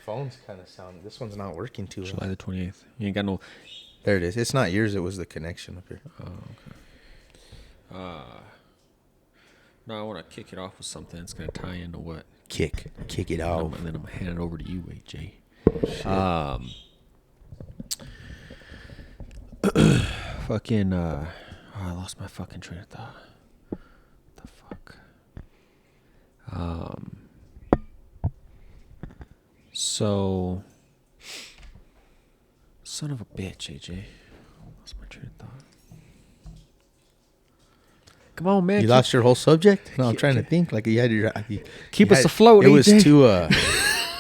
phone's kind of sounding. This one's not working too July well. the 28th. You ain't got no. There it is. It's not yours. It was the connection up here. Oh, okay. No, I want to kick it off with something that's gonna tie into what. Kick it off. And then I'm gonna hand it over to you, AJ. Fucking. Oh, I lost my fucking train of thought. The fuck. So. Son of a bitch, AJ. Lost my train of thought. Come on, man. You lost your whole subject? No, I'm trying to think. Like you had your. Keep us afloat, It was AJ. too.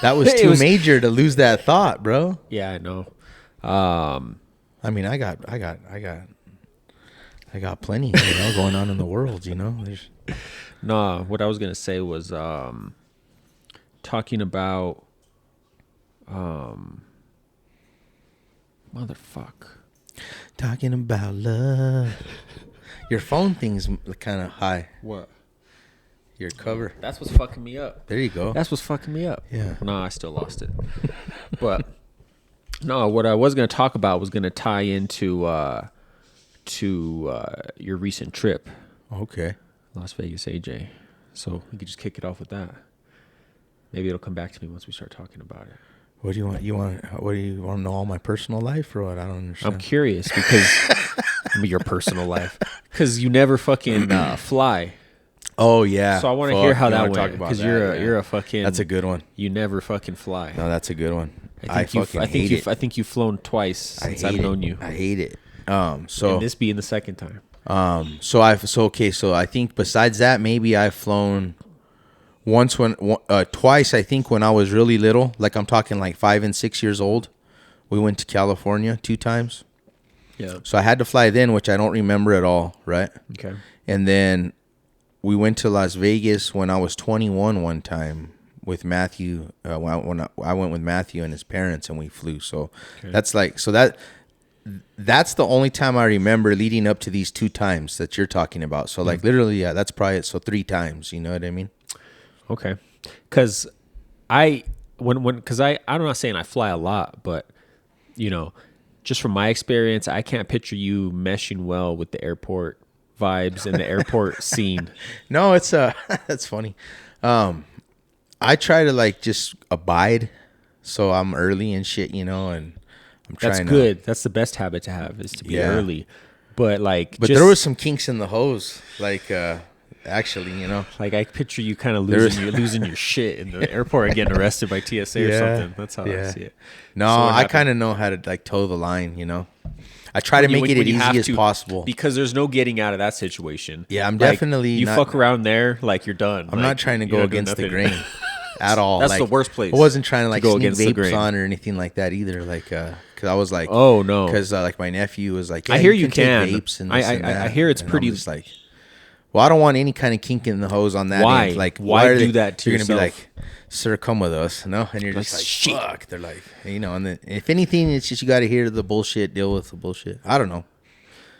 That was too major to lose that thought, bro. Yeah, I know. I mean, I got plenty, going on in the world. There's. No, what I was gonna say was talking about motherfuck. Talking about love. Your phone thing's kind of high. What? Your cover. That's what's fucking me up. There you go. That's what's fucking me up. Yeah. No, I still lost it. But no, what I was gonna talk about was gonna tie into your recent trip, Okay. Las Vegas, AJ. So we could just kick it off with that. Maybe it'll come back to me once we start talking about it. What do you want? What do you want to know? All my personal life or what? I don't understand. I'm curious because your personal life, because you never fucking fly. Oh yeah. So I want to hear how You that wanna went talk about because that, you're a fucking. That's a good one. You never fucking fly. No, that's a good one. I think hate I think you've flown twice since I've known you. I hate it. So And this being the second time. So I think besides that, maybe I've flown twice. I think when I was really little, like I'm talking like 5 and 6 years old, we went to California 2 times. Yeah. So I had to fly then, which I don't remember at all, right? Okay. And then we went to Las Vegas when I was 21 one time with Matthew. When I went with Matthew and his parents, and we flew. So that's the only time I remember leading up to these 2 times that you're talking about. So like literally, yeah, that's probably it. So 3 times. You know what I mean? Okay. Because I'm not saying I fly a lot, but just from my experience, I can't picture you meshing well with the airport vibes and the airport scene. No, it's that's funny. I try to like just abide, so I'm early and shit, and I'm trying. That's good. That's the best habit to have, is to be early. But there was some kinks in the hose, actually, like I picture you kind of losing your shit in the airport and getting arrested by TSA or something. That's how I see it. No, So I kind of know how to like toe the line, I try to make it as easy as possible. Because there's no getting out of that situation. Yeah, I'm definitely you not, fuck around there, like you're done. I'm not trying to go against the grain at all. That's the worst place. I wasn't trying to go sneak against the vapes grain on or anything like that either. Because I was like, oh no, because my nephew was like, I hear you can can. take vapes and this and that. I hear it's and pretty. I'm just like, well, I don't want any kind of kink in the hose on that. Why? End. Like, why are do they, that to you're yourself? You're gonna be like, sir, come with us, no? And you're just like, shit. Fuck. They're like, and then if anything, it's just you got to hear the bullshit, deal with the bullshit. I don't know.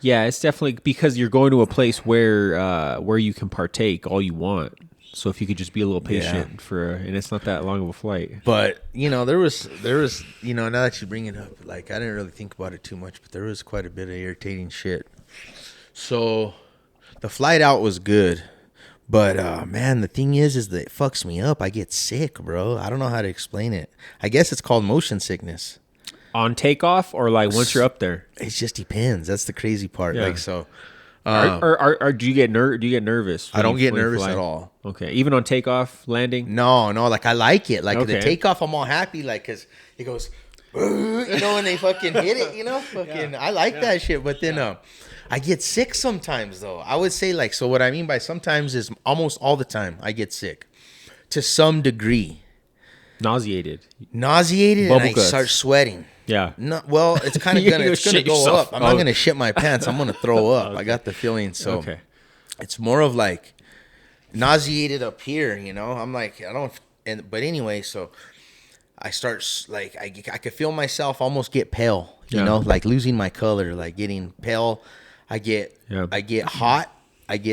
Yeah, it's definitely because you're going to a place where you can partake all you want. So if you could just be a little patient and it's not that long of a flight. But there was now that you bring it up, like I didn't really think about it too much, but there was quite a bit of irritating shit. So the flight out was good, but man, the thing is that it fucks me up. I get sick, bro. I don't know how to explain it. I guess it's called motion sickness. On takeoff or once you're up there? It just depends. That's the crazy part. Yeah. Like so. Do you get nervous? I don't get nervous at all. Okay, even on takeoff, landing. No, like I like it. Like Okay. the takeoff, I'm all happy. Like because it goes, when they fucking hit it, fucking. I like that shit. But then I get sick sometimes though. I would say so what I mean by sometimes is almost all the time I get sick, to some degree. Nauseated. And I start sweating. Yeah. No, well, it's kind of You're gonna gonna it's gonna shit go yourself. up. I'm not gonna shit my pants. I'm gonna throw up. Okay. I got the feeling. So Okay. it's more of like nauseated up here. I'm like I don't. But anyway, so I start I could feel myself almost get pale. Like losing my color, like getting pale. I get hot.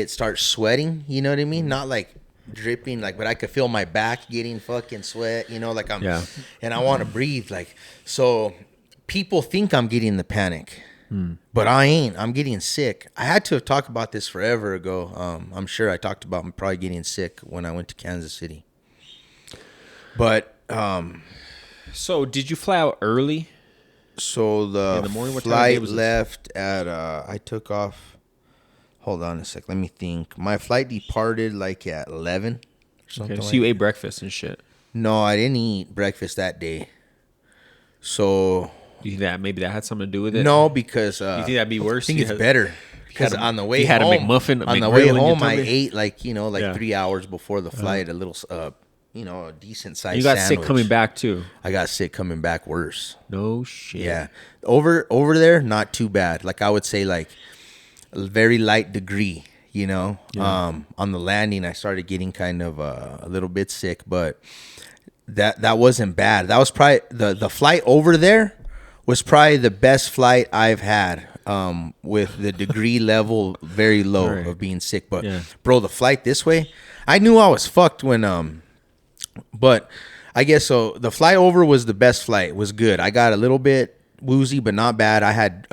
Start sweating. You know what I mean? Not like dripping, like, but I could feel my back getting fucking sweat, you know, like Yeah. and I want to breathe, like, so people think I'm getting the panic, but I ain't. I'm getting sick. I had to have talked about this forever ago. I'm sure I talked about probably getting sick when I went to Kansas City, but So did you fly out early? so the, In the morning, what time of day flight was it? left at I took off. Hold on a sec. Let me think. My flight departed like at 11 or something. Okay, so like you that. ate breakfast and shit. No, I didn't eat breakfast that day. So You think that maybe that had something to do with it? no, because You think that'd be worse? I think You it's had- better because had a- on the if way you had a home, McMuffin, a on the McGriddle way in your home, I tummy? ate like Yeah. 3 hours before the flight, a little a decent sized. You got sandwich. sick coming back too. I got sick coming back worse. No shit. Yeah, over there, not too bad. Like I would say, like a very light degree. You know, on the landing, I started getting kind of a little bit sick, but that wasn't bad. That was probably the flight over there was probably the best flight I've had. With the degree level very low Right. of being sick, but Yeah. bro, the flight this way, I knew I was fucked when but I guess so. The flight over was the best flight. It was good. I got a little bit woozy, but not bad. I had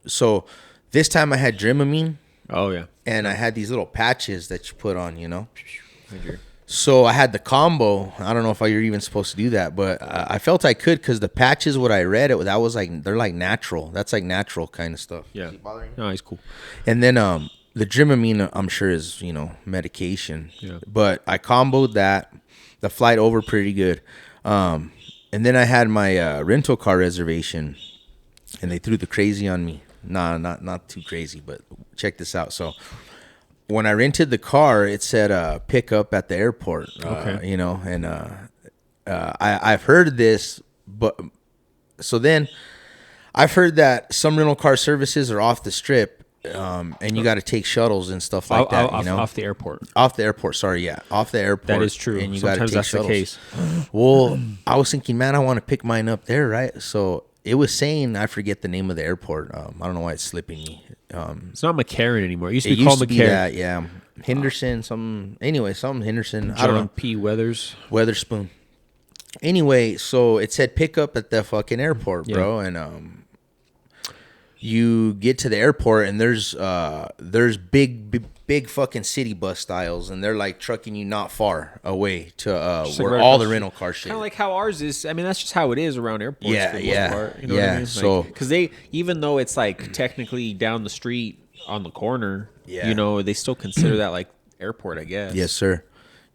so this time I had Dramamine. Oh yeah. And I had these little patches that you put on, you know. I agree. So I had the combo. I don't know if you're even supposed to do that, but I felt I could because the patches, what I read, that was like they're like natural. That's like natural kind of stuff. Yeah. Is he bothering you? No, he's cool. And then the Dramamine, I'm sure is medication. Yeah. But I comboed that. The flight over pretty good. And then I had my rental car reservation, and they threw the crazy on me. Nah, not too crazy, but check this out. So when I rented the car, it said pick up at the airport. Okay. And I've heard this, but so then I've heard that some rental car services are off the strip, and you got to take shuttles and stuff like that. Off the airport. Off the airport. Sorry, yeah, off the airport. That is true. And you got to Sometimes take that's shuttles. the case. Well, I was thinking, man, I want to pick mine up there, right? So it was saying, I forget the name of the airport. I don't know why it's slipping me. It's not McCarran anymore. It used to It be called used to be McCarran. that, yeah. Henderson, something Henderson. I don't know. John P. Weathers. Weatherspoon. Anyway, so it said pick up at the fucking airport, bro, and you get to the airport and there's big fucking city bus styles, and they're like trucking you not far away to Just like where right all across the the- rental car shit. Kind of like how ours is. I mean, that's just how it is around airports. Yeah, for the yeah, most part. You know yeah. what I mean? So- because they, even though it's like technically down the street on the corner, Yeah. they still consider that like airport, I guess. Yes, sir.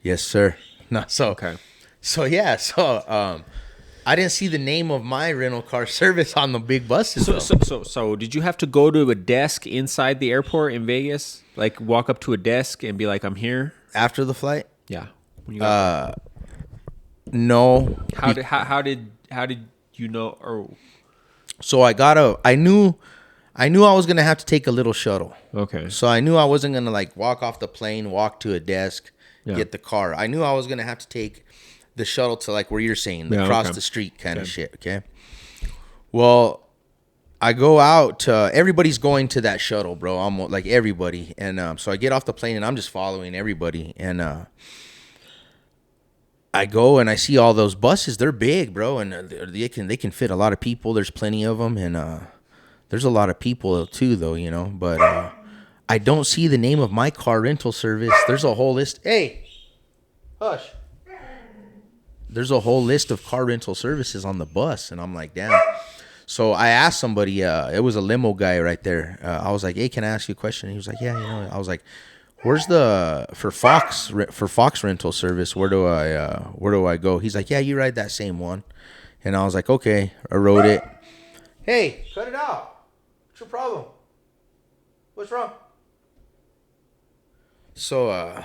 Yes, sir. No, so Okay. So yeah, I didn't see the name of my rental car service on the big buses. though. So did you have to go to a desk inside the airport in Vegas? Like walk up to a desk and be like, "I'm here." After the flight? Yeah. When you got No. how did you know? Or So I knew I was gonna have to take a little shuttle. okay. So I knew I wasn't gonna like walk off the plane, walk to a desk, Yeah. get the car. I knew I was gonna have to take the shuttle to like where you're saying, the Yeah, across okay. the street kind of shit. Okay. Well, I go out to everybody's going to that shuttle, bro. Almost like everybody, and so I get off the plane and I'm just following everybody, and I go and I see all those buses. They're big, bro, and they can fit a lot of people. There's plenty of them, and there's a lot of people too, though, But I don't see the name of my car rental service. There's a whole list. Hey, hush. There's a whole list of car rental services on the bus, and I'm like, damn. So I asked somebody. It was a limo guy right there. I was like, hey, can I ask you a question? And he was like, yeah, I was like, where's the for Fox rental service? Where do I go? He's like, yeah, you ride that same one. And I was like, okay. I wrote it. Hey, cut it out. What's your problem? What's wrong? So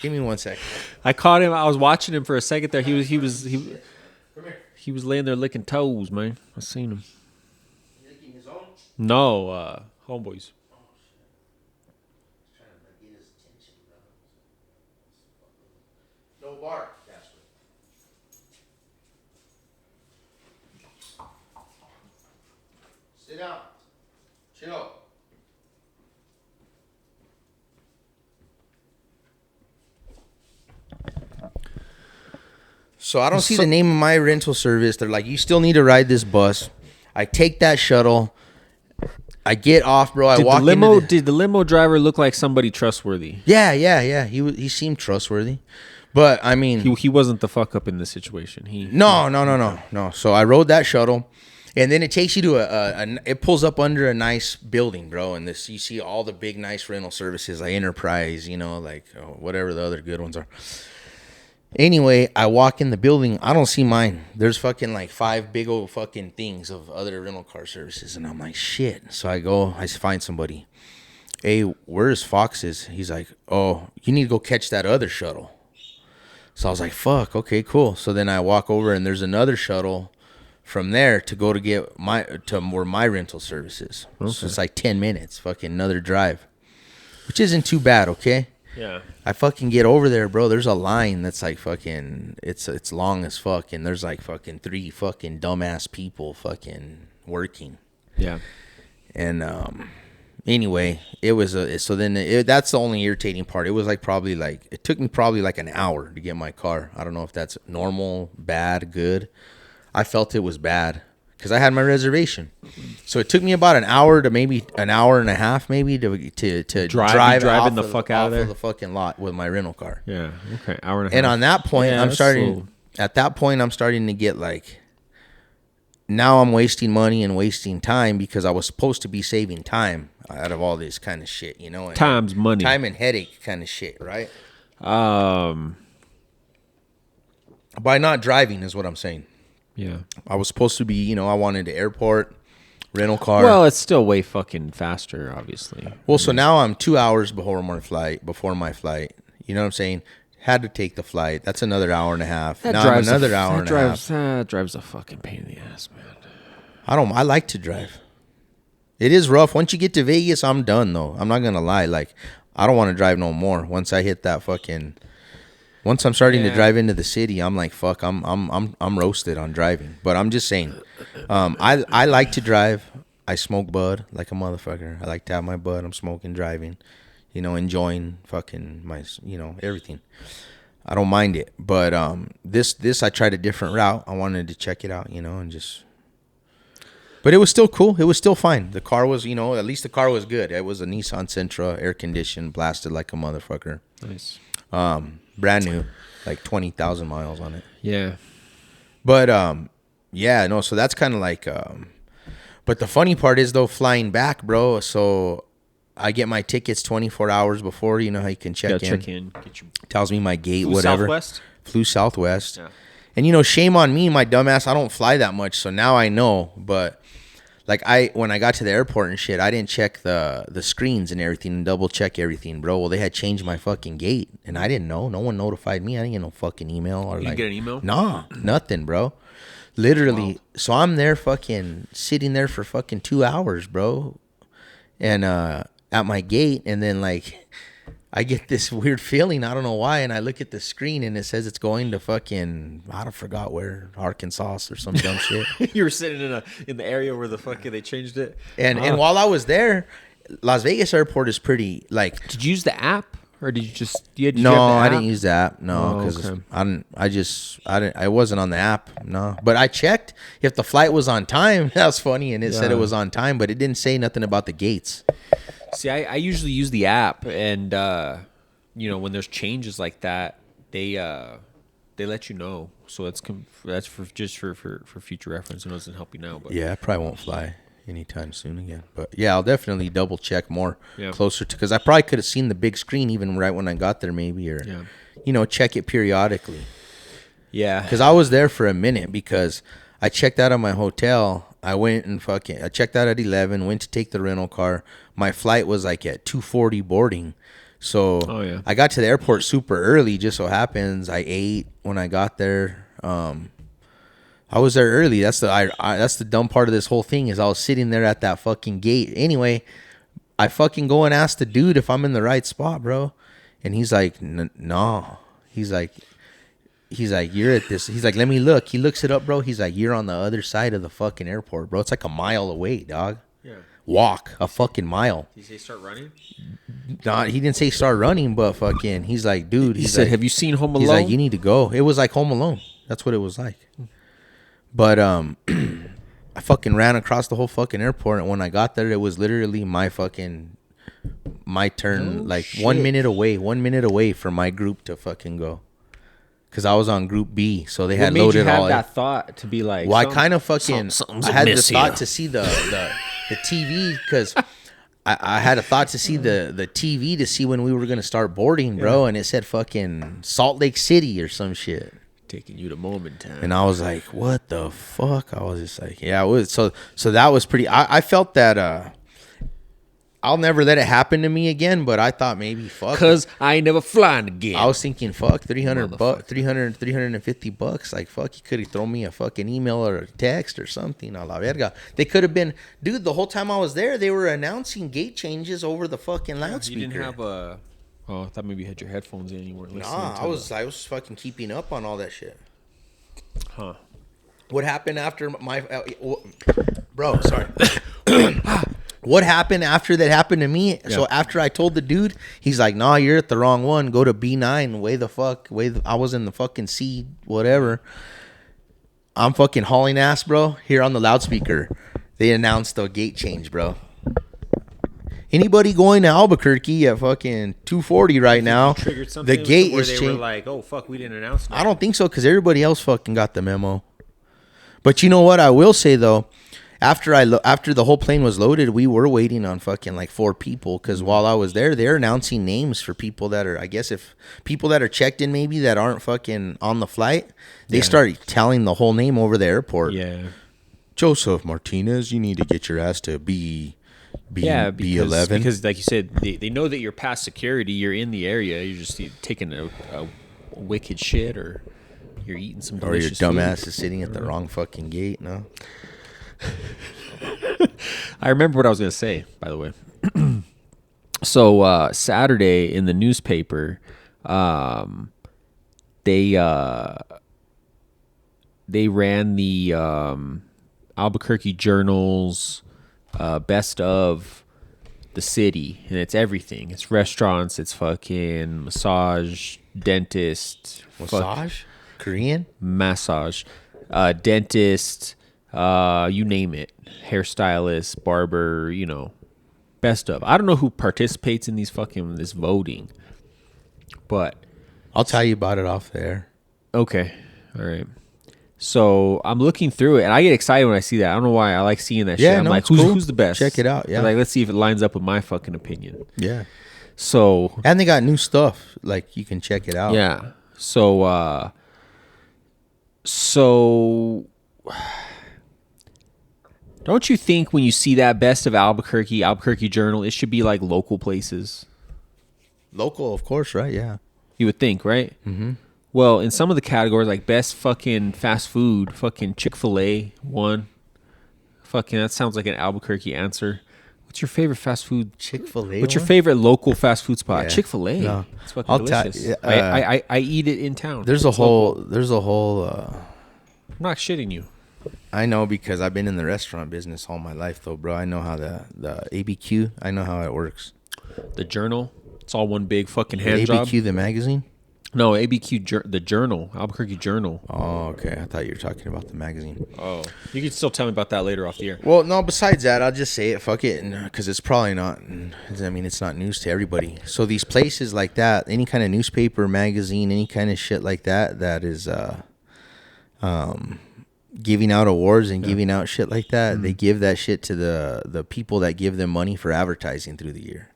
give me 1 second. I caught him. I was watching him for a second there. He was Come here. he was laying there licking toes, man. I seen him. Licking his own? No, homeboys. Trying to get his attention, bro. No bark, Casper. Sit down. Chill. So I don't see the name of my rental service. They're like, you still need to ride this bus. I take that shuttle. I get off, bro. I walk into Did the limo driver look like somebody trustworthy? Yeah. He seemed trustworthy. But I mean, He wasn't the fuck up in this situation. No. So I rode that shuttle, and then it takes you to it pulls up under a nice building, bro. And you see all the big nice rental services like Enterprise, like whatever the other good ones are. Anyway, I walk in the building. I don't see mine. There's fucking like 5 big old fucking things of other rental car services, and I'm like, shit. So I find somebody. Hey, where's Fox's? He's like, oh, you need to go catch that other shuttle. So I was like, fuck, okay, cool. So then I walk over, and there's another shuttle from there to go to get where my rental service is. Okay. So it's like 10 minutes, fucking another drive, which isn't too bad, okay? Yeah. I fucking get over there, bro. There's a line that's like fucking, it's long as fuck, and there's like fucking 3 fucking dumbass people fucking working. Yeah. And anyway, it was that's the only irritating part. It was like it took me probably like an hour to get my car. I don't know if that's normal, bad, good. I felt it was bad because I had my reservation. So it took me about an hour to maybe an hour and a half maybe to drive driving the fuck out of there the fucking lot with my rental car. Yeah. Okay. Hour and a half. And on that point, Yeah, I'm starting to get like, now I'm wasting money and wasting time because I was supposed to be saving time out of all this kind of shit, and time's money. time and headache kind of shit, right? By not driving is what I'm saying. Yeah. I was supposed to be, I wanted the airport, rental car. Well, it's still way fucking faster, obviously. Well, so now I'm 2 hours before my flight. You know what I'm saying? Had to take the flight. That's another hour and a half. Now I'm another hour and a half. That drives a fucking pain in the ass, man. I like to drive. It is rough. Once you get to Vegas, I'm done though. I'm not gonna lie. Like, I don't want to drive no more. Once I hit that fucking, once I'm starting to drive into the city, I'm like, fuck. I'm roasted on driving. But I'm just saying, I like to drive. I smoke bud like a motherfucker. I like to have my bud. I'm smoking, driving, enjoying fucking my, everything. I don't mind it. But this I tried a different route. I wanted to check it out, and just. But it was still cool. It was still fine. The car was, at least the car was good. It was a Nissan Sentra, air conditioned, blasted like a motherfucker. Nice. Brand new, like 20,000 miles on it. Yeah. But so that's kind of like, but the funny part is though, flying back, bro. So I get my tickets 24 hours before, how you can check in. Tells me my gate, whatever. Flew Southwest. Yeah. And shame on me, my dumbass, I don't fly that much, so now I know. But like when I got to the airport and shit, I didn't check the screens and everything and double check everything, bro. Well, they had changed my fucking gate, and I didn't know. No one notified me. I didn't get no fucking email or You get an email? Nah, nothing, bro. Literally. Wow. So I'm there fucking sitting there for fucking 2 hours, bro. And at my gate, and then like I get this weird feeling, I don't know why, and I look at the screen and it says it's going to fucking, I forgot where, Arkansas or some dumb shit. You were sitting in the area where the fucking they changed it. And while I was there, Las Vegas airport is pretty like. Did you use the app or did you just? No, I didn't use the app. No, because I didn't. I wasn't on the app. No, but I checked if the flight was on time. That was funny, and it said it was on time, but it didn't say nothing about the gates. See, I usually use the app, and when there's changes like that, they let you know. So that's for future reference. It doesn't help you now, but yeah, I probably won't fly anytime soon again. But yeah, I'll definitely double check more closer to, because I probably could have seen the big screen even right when I got there, maybe, or check it periodically. Yeah, because I was there for a minute because I checked out of my hotel. I went and I checked out at 11, went to take the rental car. My flight was like at 2:40 boarding. So I got to the airport super early, just so happens. I ate when I got there. I was there early. That's the dumb part of this whole thing is I was sitting there at that fucking gate. Anyway, I fucking go and ask the dude if I'm in the right spot, bro. And he's like, no. He's like, you're at this. He's like, let me look. He looks it up, bro. He's like, you're on the other side of the fucking airport, bro. It's like a mile away, dog. Yeah. Walk a fucking mile. Did he say start running? No, he didn't say start running, but fucking, he's like, dude. He said, have you seen Home Alone? He's like, you need to go. It was like Home Alone. That's what it was like. But I fucking ran across the whole fucking airport, and when I got there, it was literally my turn, like shit. 1 minute away from my group to fucking go. Cause I was on Group B, so they had What made loaded you have all. that thought to be like? Well, I kind of fucking something's I had the amiss thought here. to see the TV because I had a thought to see the TV to see when we were gonna start boarding, bro, and it said fucking Salt Lake City or some shit. taking you to Momentown. And I was like, what the fuck? I was just like, yeah, it was so that was pretty. I felt that I'll never let it happen to me again, but I thought maybe fuck. Cause I ain't never flying again. I was thinking, fuck, Motherfucker. $350. Like, fuck, you could have thrown me a fucking email or a text or something. A la verga. They could have been, dude, the whole time I was there, they were announcing gate changes over the fucking loudspeaker. You didn't have a. Oh, I thought maybe you had your headphones in and you weren't listening. Nah, to I was fucking keeping up on all that shit. Huh. What happened after my, bro, sorry. What happened after that happened to me? Yeah. So after I told the dude, he's like, "Nah, you're at the wrong one. Go to B9. I was in the fucking C, whatever." I'm fucking hauling ass, bro. Here on the loudspeaker, they announced the gate change, bro. Anybody going to Albuquerque at fucking 2:40 right now? Triggered something. The gate where is they were changed. like, "Oh fuck, we didn't announce." I don't think so because everybody else fucking got the memo. But you know what? I will say though, after the whole plane was loaded, we were waiting on fucking like 4 people because while I was there, they're announcing names for people that are, I guess, if people that are checked in maybe that aren't fucking on the flight, they start telling the whole name over the airport. Yeah. Joseph Martinez, you need to get your ass to B11. Because like you said, they know that you're past security. You're in the area. You're just taking a wicked shit, or you're eating some Or your delicious dumbass food. is sitting at the wrong fucking gate. No. I remember what I was gonna say, by the way. So Saturday in the newspaper, they ran the Albuquerque Journal's best of the city, and it's everything. It's restaurants, it's fucking massage, dentist, Massage? Korean? massage, dentist, you name it, hairstylist, barber, best of. I don't know who participates in this voting, but I'll tell you about it off there. okay, all right. So I'm looking through it, and I get excited when I see that. I don't know why I like seeing that shit. I'm like, it's cool. who's the best? Check it out. Yeah. Like, let's see if it lines up with my fucking opinion. Yeah. So And they got new stuff. Like, you can check it out. yeah. So don't you think when you see that best of Albuquerque Journal, it should be like local places? Local, of course, right? Yeah. You would think, right? Mm-hmm. Well, in some of the categories, like best fucking fast food, fucking Chick-fil-A won. Fucking, that sounds like an Albuquerque answer. What's your favorite fast food? Chick-fil-A. What's your favorite local fast food spot? Yeah. Chick-fil-A. No. It's fucking I'll tell- delicious. yeah, I eat it in town. There's a It's local. whole. I'm not shitting you. I know because I've been in the restaurant business all my life, though, bro. I know how the ABQ. I know how it works. The Journal. It's all one big fucking The hand job. ABQ, the magazine. No, the Journal, Albuquerque Journal. Oh, okay. I thought you were talking about the magazine. Oh, you can still tell me about that later off the air. Well, no. Besides that, I'll just say it. Fuck it, because it's probably not. I mean, it's not news to everybody. So these places like that, any kind of newspaper, magazine, any kind of shit like that, that is giving out awards and giving out shit like that. They give that shit to the people that give them money for advertising through the year.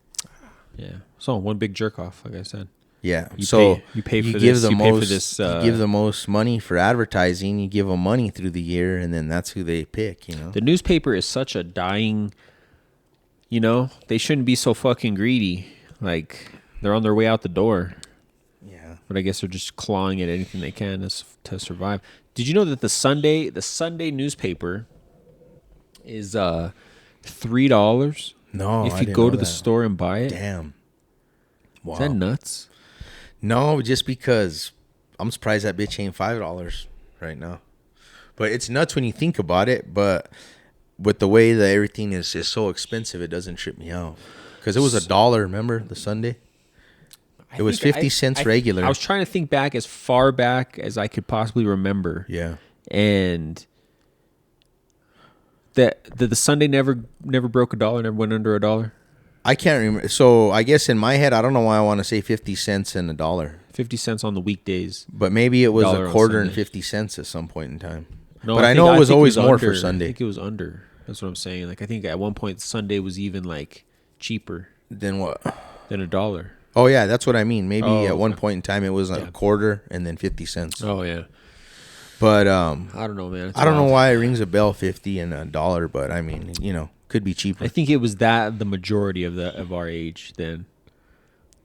Yeah. So one big jerk off, like I said. Yeah. You So pay for give this, the you pay for most. this, you give the most money for advertising. You give them money through the year, and then that's who they pick. You know. The newspaper is such a dying. They shouldn't be so fucking greedy. Like they're on their way out the door, Yeah. but I guess they're just clawing at anything they can to survive. Did you know that the Sunday newspaper is $3 No. if I you didn't go know to the that. store and buy it? Damn. Wow. Is that nuts? No, just because I'm surprised that bitch ain't $5 right now. But it's nuts when you think about it. But with the way that everything is so expensive, it doesn't trip me out. Because it was $1. Remember the Sunday? It was 50 cents regular. I was trying to think back as far back as I could possibly remember. Yeah. And the Sunday never broke a dollar, never went under a dollar. I can't remember. So I guess in my head, I don't know why I want to say 50 cents and a dollar. 50 cents on the weekdays. But maybe it was Dollar a on quarter and Sunday. 50 cents at some point in time. No, but I know it was think always more for under. Sunday. I think it was under. That's what I'm saying. Like I think at one point Sunday was even like cheaper Then what? than a dollar. Oh, yeah, that's what I mean. Maybe Oh, at one okay. point in time, it was a quarter and then 50 cents. Oh yeah. But I don't know, man. It's I don't know wild. why it rings a bell, 50 and a dollar. But I mean, could be cheaper. I think it was that the majority of our age then.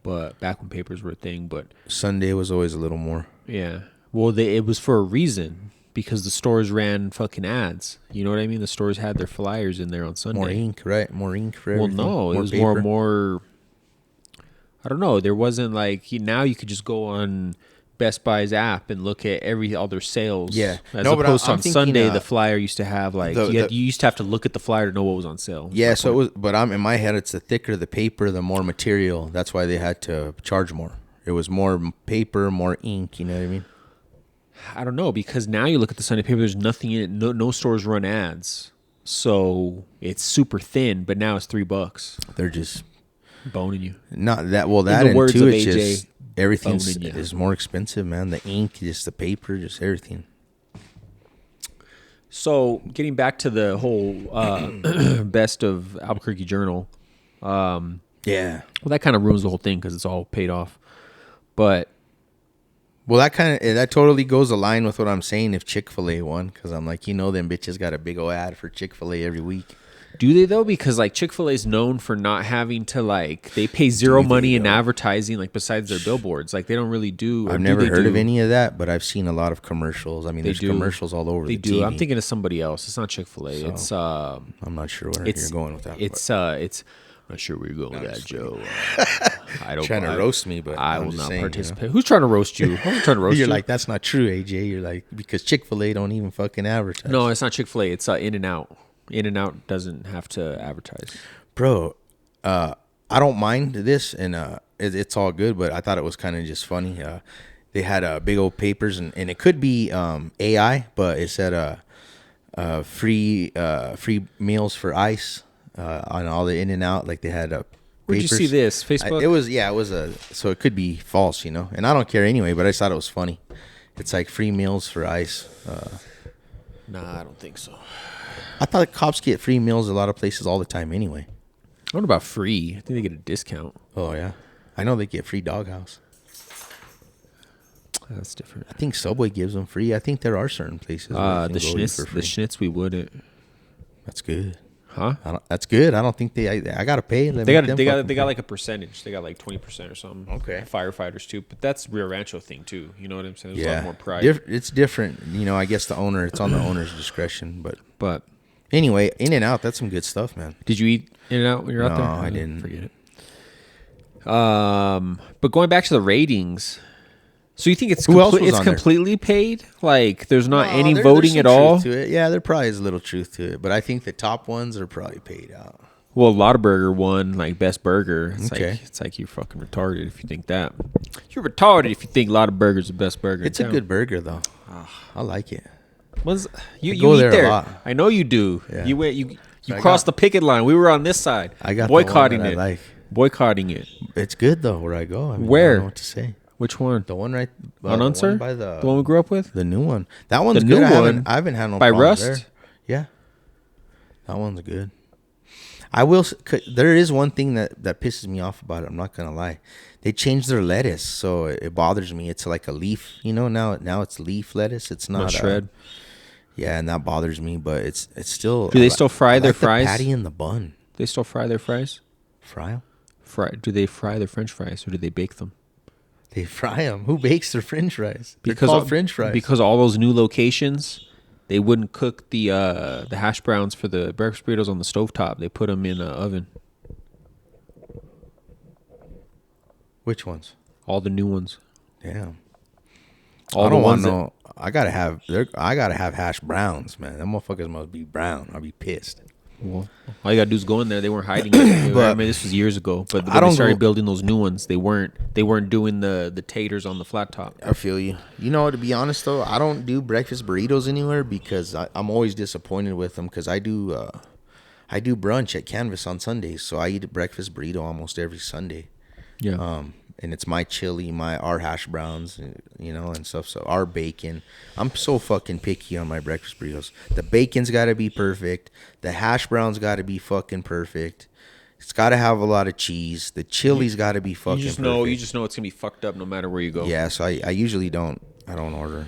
But back when papers were a thing, but Sunday was always a little more. yeah. Well, it was for a reason because the stores ran fucking ads. You know what I mean? The stores had their flyers in there on Sunday. More ink, right? More ink for Well, everything. no, it was paper. more. I don't know. There wasn't like now you could just go on Best Buy's app and look at all their sales. Yeah. As No, but opposed to I'm on thinking, Sunday, the flyer used to have like the- you used to have to look at the flyer to know what was on sale. Yeah, so it was, but I'm in my head. It's the thicker the paper, the more material. That's why they had to charge more. It was more paper, more ink. You know what I mean? I don't know because now you look at the Sunday paper. There's nothing in it. No stores run ads, so it's super thin. But now it's $3, They're just boning you. not that well. That the and words too, of it's AJ, just everything boning you. is more expensive, man. The ink, just the paper, just everything. So getting back to the whole best of Albuquerque Journal. Yeah. Well, that kind of ruins the whole thing because it's all paid off. But Well, that totally goes aligned with what I'm saying. If Chick-fil-A won, because I'm like, them bitches got a big old ad for Chick-fil-A every week. do they though? Because like Chick-fil-A is known for not having to they pay zero money in advertising besides their billboards. Like they don't really do. Or I've do never they heard of do? any of that, but I've seen a lot of commercials. I mean, there's do. commercials all over They the do. TV. I'm thinking of somebody else. It's not Chick-fil-A. It's I'm not sure where you're going with that. It's I'm not sure where you're going with that, Joe. I don't trying to roast me, but I I'm will just not saying, participate. Who's trying to roast you? Who's trying to roast You're you? like, that's not true, AJ. You're like, because Chick-fil-A don't even fucking advertise. No, it's not Chick-fil-A. It's In-N-Out. In-N-Out doesn't have to advertise. Bro, I don't mind this, and it's all good, but I thought it was kind of just funny. They had big old papers, and it could be AI, but it said free meals for ICE on all the In-N-Out. Like they had Where'd you see papers. this? Facebook? It was so it could be false, and I don't care anyway, but I just thought it was funny. It's like free meals for ICE. Nah, I don't think so. I thought cops get free meals a lot of places all the time anyway. I wonder about free. I think they get a discount. Oh, yeah. I know they get free Doghouse. That's different. I think Subway gives them free. I think there are certain places where The you can go eat for Schnitz, free. we wouldn't. That's good. Huh? That's good. I don't think I gotta pay. They got like a percentage. They got like 20% or something. Okay. Firefighters too, but that's Rio Rancho thing too. You know what I'm saying? There's a lot more pride. It's different. I guess it's on the owner's discretion. But But anyway, In-N-Out, that's some good stuff, man. did you eat In-N-Out when you're out there? No, I didn't. Forget it. But going back to the ratings, so you think Who else was on there? completely paid? Like there's not No, any there's voting some at all? truth to it. Yeah, there probably is a little truth to it, but I think the top ones are probably paid out. Well, Lottaburger won like best burger. Okay. It's like you're fucking retarded if you think that. You're retarded if you think Lottaburger's the best burger. It's in a town. good burger though. I like it. You go eat there a there? lot. I know you do. Yeah. You went. You I crossed got- the picket line. We were on this side. I got boycotting the one it. that I like. Boycotting it. It's good though where I go. I mean, I Where? don't know what to say. Which one? The one right On the Unser? one by the one we grew up with? the new one. That one's The good. new I one? haven't had no By problems Rust? there. Yeah, that one's good. I will. There is one thing that pisses me off about it. I'm not gonna lie. They changed their lettuce, so it bothers me. It's like a leaf, now it's leaf lettuce. It's not shred. Yeah, and that bothers me. But it's still. Do they still fry I their like the fries? patty in the bun. They still fry their fries? Fry them. Do they fry their French fries or do they bake them? They fry them. Who bakes their French fries? They're Because called French fries. Because all those new locations, they wouldn't cook the hash browns for the breakfast burritos on the stovetop. They put them in an oven. Which ones? All the new ones. Damn. All I the don't want ones that, no. I gotta have hash browns, man. Them motherfuckers must be brown. I'll be pissed. Well, all you gotta do is go in there. They weren't hiding it. But I mean, this was years ago. But I when they don't started go- building those new ones, they weren't doing the taters on the flat top. I feel you. You know, to be honest though, I don't do breakfast burritos anywhere because I'm always disappointed with them because I do brunch at Canvas on Sundays, so I eat a breakfast burrito almost every Sunday. Yeah. And it's my chili, our hash browns, you know, and stuff. So our bacon. I'm so fucking picky on my breakfast burritos. The bacon's got to be perfect. The hash browns got to be fucking perfect. It's got to have a lot of cheese. The chili's got to be fucking You just perfect. know it's gonna be fucked up no matter where you go. Yeah, so I usually don't order.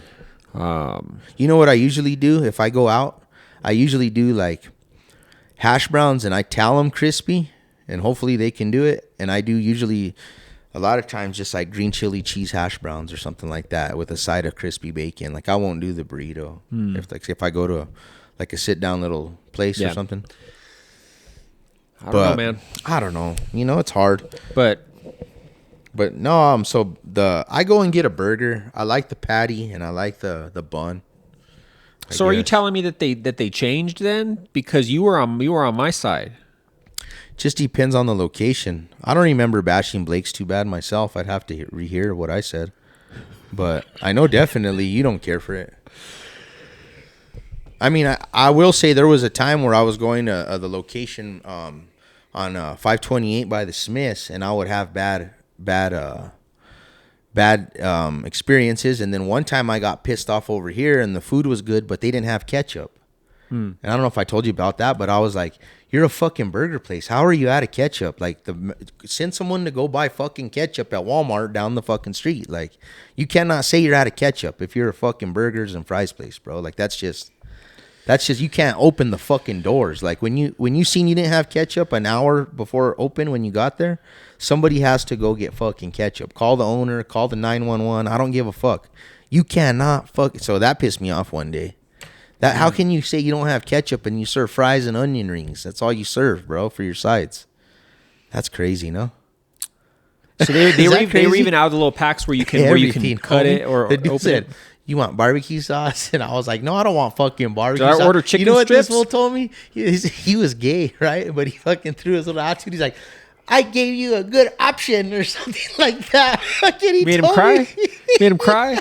You know what I usually do if I go out? I usually do like hash browns and I tell them crispy, and hopefully they can do it. And I do usually a lot of times just like green chili cheese hash browns or something like that with a side of crispy bacon. Like I won't do the burrito if I go to a sit down little place or something. I don't know, man. I don't know. You know, it's hard. But No, so I go and get a burger. I like the patty and I like the bun. so are you telling me that they changed then? Because you were on my side. Just depends on the location. I don't remember bashing Blake's too bad myself. I'd have to rehear what I said. But I know definitely you don't care for it. I mean, I will say there was a time where I was going to the location on 528 by the Smiths, and I would have bad experiences. And then one time I got pissed off over here, and the food was good, but they didn't have ketchup. And I don't know if I told you about that, but I was like, "You're a fucking burger place. How are you out of ketchup? Like, send someone to go buy fucking ketchup at Walmart down the fucking street. Like, you cannot say you're out of ketchup if you're a fucking burgers and fries place, bro. Like, that's just you can't open the fucking doors. Like when you seen you didn't have ketchup an hour before open when you got there, somebody has to go get fucking ketchup. Call the owner, call the 911. I don't give a fuck. You cannot fuck. So that pissed me off one day. How can you say you don't have ketchup and you serve fries and onion rings? That's all you serve, bro, for your sides. That's crazy, no? So they Is were that they were crazy? even out of the little packs where you can Everything, cut homie. it or The dude open said, it. "You want barbecue sauce?" And I was like, "No, I don't want fucking barbecue Did I sauce." order chicken You know what strips? this fool told me? He was gay, right? But he fucking threw his little attitude. He's like, "I gave you a good option," or something like that. Fucking he Made him told cry. me. Made him cry.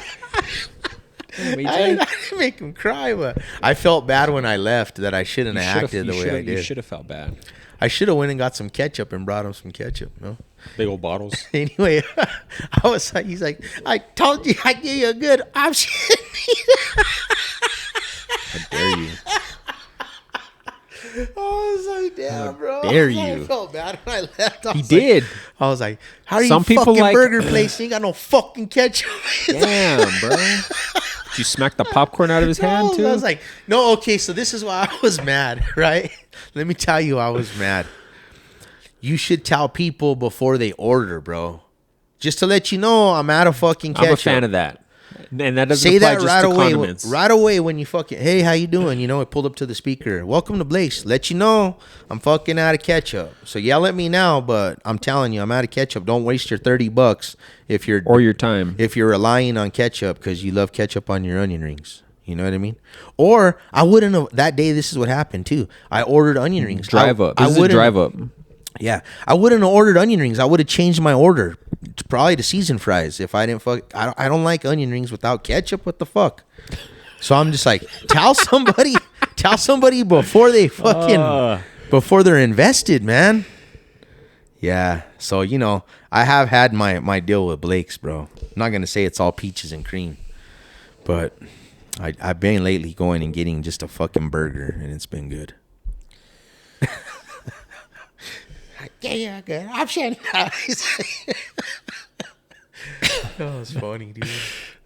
I didn't make him cry, but I felt bad when I left that I shouldn't have acted the way I You did. should have felt bad. I should have went and got some ketchup and brought him some ketchup. No. Big old bottles. Anyway, I was like, he's like, "I told you I gave you a good option." How dare you? I was like, "Damn, bro." dare I you. felt bad when I left. I He was did. Like, I was like, "How are Some you people fucking like- burger place? You ain't got no fucking ketchup." Damn, bro. Did you smack the popcorn out of his hand No, too? I was like, "No, okay." So this is why I was mad, right? Let me tell you, I was mad. You should tell people before they order, bro. Just to let you know, I'm out of fucking ketchup. I'm a fan of that. And that doesn't Say apply that just right to away. condiments. Right away when you fucking, "Hey, how you doing?" You know, it pulled up to the speaker. "Welcome to Blake's. Let you know I'm fucking out of ketchup. So yell at me now, but I'm telling you, I'm out of ketchup. Don't waste your $30 if you're Or your time. if you're relying on ketchup because you love ketchup on your onion rings. You know what I mean? Or I wouldn't have that day. This is what happened too. I ordered onion rings. Drive up. I This is a wouldn't- drive up. Yeah, I wouldn't have ordered onion rings. I would have changed my order, probably to seasoned fries. If I didn't I don't like onion rings without ketchup. What the fuck? So I'm just like, tell somebody before they fucking before they're invested, man. Yeah. So you know, I have had my deal with Blake's, bro. I'm not gonna say it's all peaches and cream, but I've been lately going and getting just a fucking burger, and it's been good. Yeah, good option. That was funny, dude.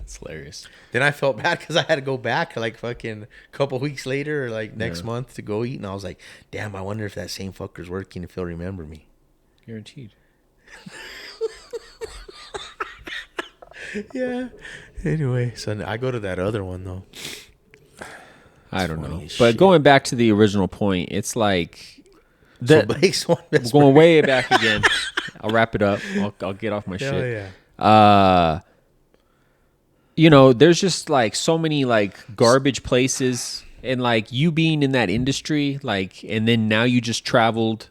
It's hilarious. Then I felt bad because I had to go back like fucking a couple weeks later or like next month to go eat. And I was like, "Damn, I wonder if that same fucker's working, if he'll remember me." Guaranteed. Yeah. Anyway, so I go to that other one though. I don't funny know. as But shit. going back to the original point, it's like So Blake's one best going burger. way back again. I'll wrap it up. I'll get off my Hell shit. yeah. You know, there's just like so many like garbage places And like you being in that industry, like, and then now you just traveled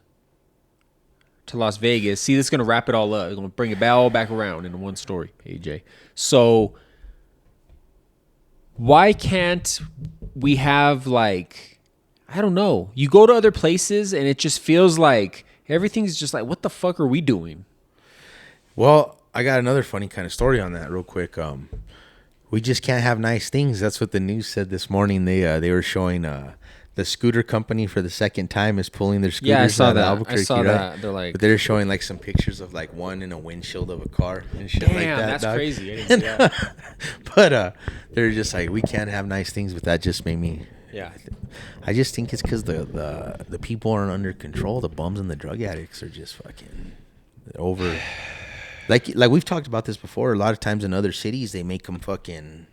to Las Vegas. See, this is gonna wrap it all up. It's gonna bring it all back around into one story, AJ. So why can't we have like, I don't know. You go to other places and it just feels like everything's just like, what the fuck are we doing? Well, I got another funny kind of story on that real quick. We just can't have nice things. That's what the news said this morning. They were showing the scooter company for the second time is pulling their scooters Yeah, I saw out of that. Albuquerque. I saw right? that. They're like, But they're showing like some pictures of like one in a windshield of a car and shit like damn, that. that's dog. crazy. I didn't see that. But they're just like, we can't have nice things. But that just made me. Yeah. I just think it's because the people aren't under control. The bums and the drug addicts are just fucking over. Like we've talked about this before. A lot of times in other cities, they make them fucking.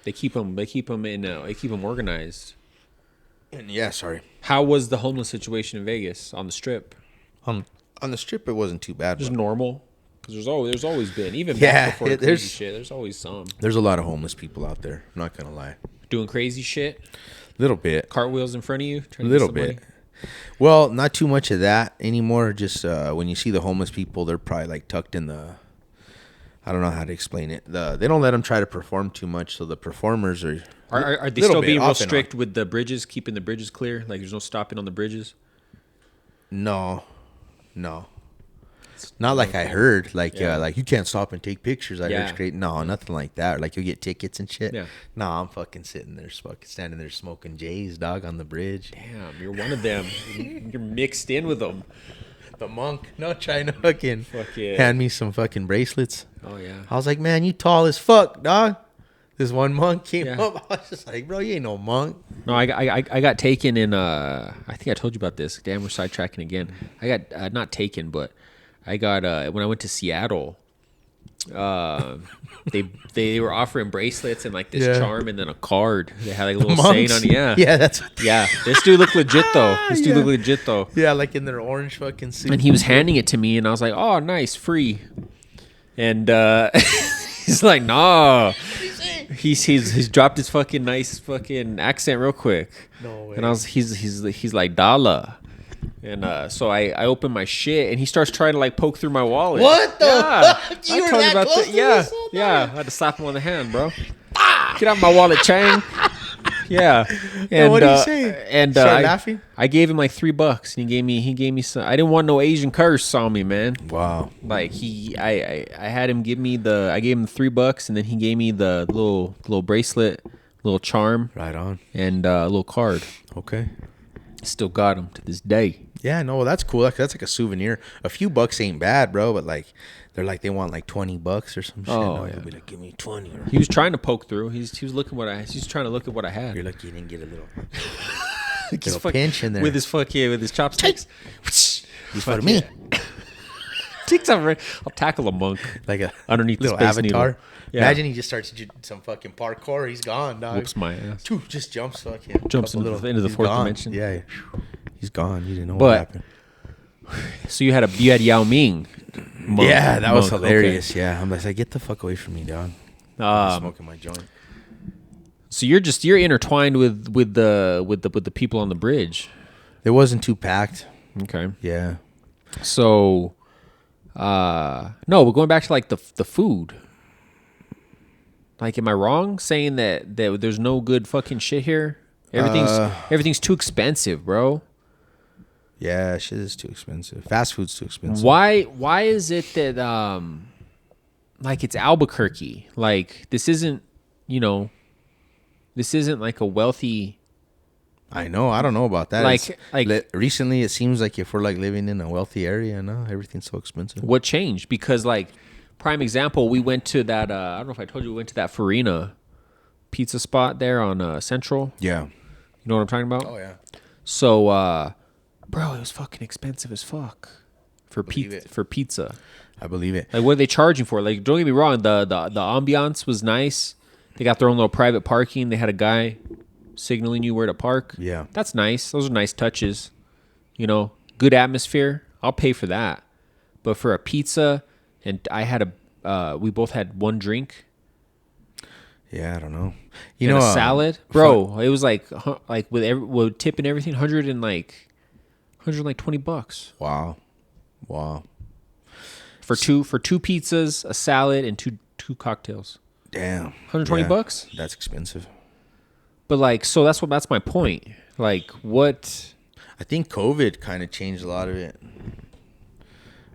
They keep them organized. And yeah, sorry. How was the homeless situation in Vegas on the Strip? On the Strip, it wasn't too bad. Just but normal, because there's always been, even Yeah, back before the crazy there's- shit. There's always some There's a lot of homeless people out there. I'm not gonna lie. doing crazy shit, Little bit. cartwheels in front of you. trying to get Little somebody. bit. Well, not too much of that anymore. Just when you see the homeless people, they're probably like tucked in the. I don't know how to explain it. They don't let them try to perform too much, so the performers are. Are they little still bit, being real off and on. strict with the bridges, keeping the bridges clear? Like there's no stopping on the bridges. No. Not like I heard. Like like you can't stop and take pictures. I heard Yeah. it's great. No, nothing like that. Like you'll get tickets and shit. Yeah. No, I'm fucking sitting there, standing there smoking J's, dog, on the bridge. Damn, you're one of them. You're mixed in with them. The monk, no, trying to fucking Fuck yeah. hand me some fucking bracelets. Oh yeah. I was like, man, you tall as fuck, dog. This one monk came Yeah. up. I was just like, bro, you ain't no monk. No, I got taken in. I think I told you about this. Damn, we're sidetracking again. I got not taken, but I got when I went to Seattle. They were offering bracelets and like this Yeah. charm and then a card. They had like a little saying Monks? on it. Yeah, Yeah, that's what yeah. This dude looked legit though. This dude Yeah. looked legit though. yeah, like in their orange fucking suit. And he was handing it to me, and I was like, "Oh, nice, free." And he's like, "Nah." He's dropped his fucking nice fucking accent real quick. No way. And he's like dollar. And so I open my shit, and he starts trying to like poke through my wallet. What the Yeah. fuck? I You were told that close to Yeah, this whole yeah. time? I had to slap him on the hand, bro. Get out my wallet, Chang. Yeah. And what did he say? And Start laughing? I gave him like $3, and he gave me some. I didn't want no Asian curse on me, man. Wow. Like I had him give me I gave him $3, and then he gave me the little bracelet, little charm, Right on. and a little card. Okay. Still got him to this day. Yeah, no, that's cool. That's like a souvenir. A few bucks ain't bad, bro, but like they're like they want like $20 or some shit. Oh, No, yeah. they'll be like, give me 20 or He was trying to poke through. He was looking he was trying to look at what I had. you're lucky you didn't get a little His little fuck- pinch in there. with his chopsticks. These Fuck for me. yeah. Takes over. I'll tackle a monk Like a underneath the little space avatar. needle. Yeah. Imagine he just starts some fucking parkour. He's gone, dog. Whoops my ass. Phew, just jumps fucking. Jumps couple into the he's fourth gone. dimension. Yeah, he's gone. You didn't know But- what happened. So you had Yao Ming. Monk, Yeah, that was monk, hilarious. Yeah, I'm like, get the fuck away from me, dog. Okay. I'm smoking my joint. So you're intertwined with the people on the bridge. It wasn't too packed. Okay. Yeah. So, no, we're going back to like the food. Like, am I wrong saying that there's no good fucking shit here? Everything's too expensive, bro. Yeah, shit is too expensive. Fast food's too expensive. Why is it that like it's Albuquerque? Like this isn't like a wealthy. I know. I don't know about that. Like- Recently, it seems like if we're like living in a wealthy area, no, everything's so expensive. What changed? Because like prime example, we went to that. I don't know if I told you we went to that Farina pizza spot there on Central. Yeah. You know what I'm talking about? Oh yeah. So, bro, it was fucking expensive as fuck for Believe pizza. it. For pizza, I believe it. like what are they charging for? Like, don't get me wrong, the ambiance was nice. They got their own little private parking. They had a guy signaling you where to park. Yeah. That's nice. Those are nice touches. You know, good atmosphere. I'll pay for that. But for a pizza, and I had we both had one drink. Yeah, I don't know. You and know, a salad, bro. It was like with tip and everything, 120 bucks Wow. for two pizzas, a salad, and two cocktails. Damn. 120 bucks. That's expensive. But like, so that's my point. Like, what? I think COVID kind of changed a lot of it.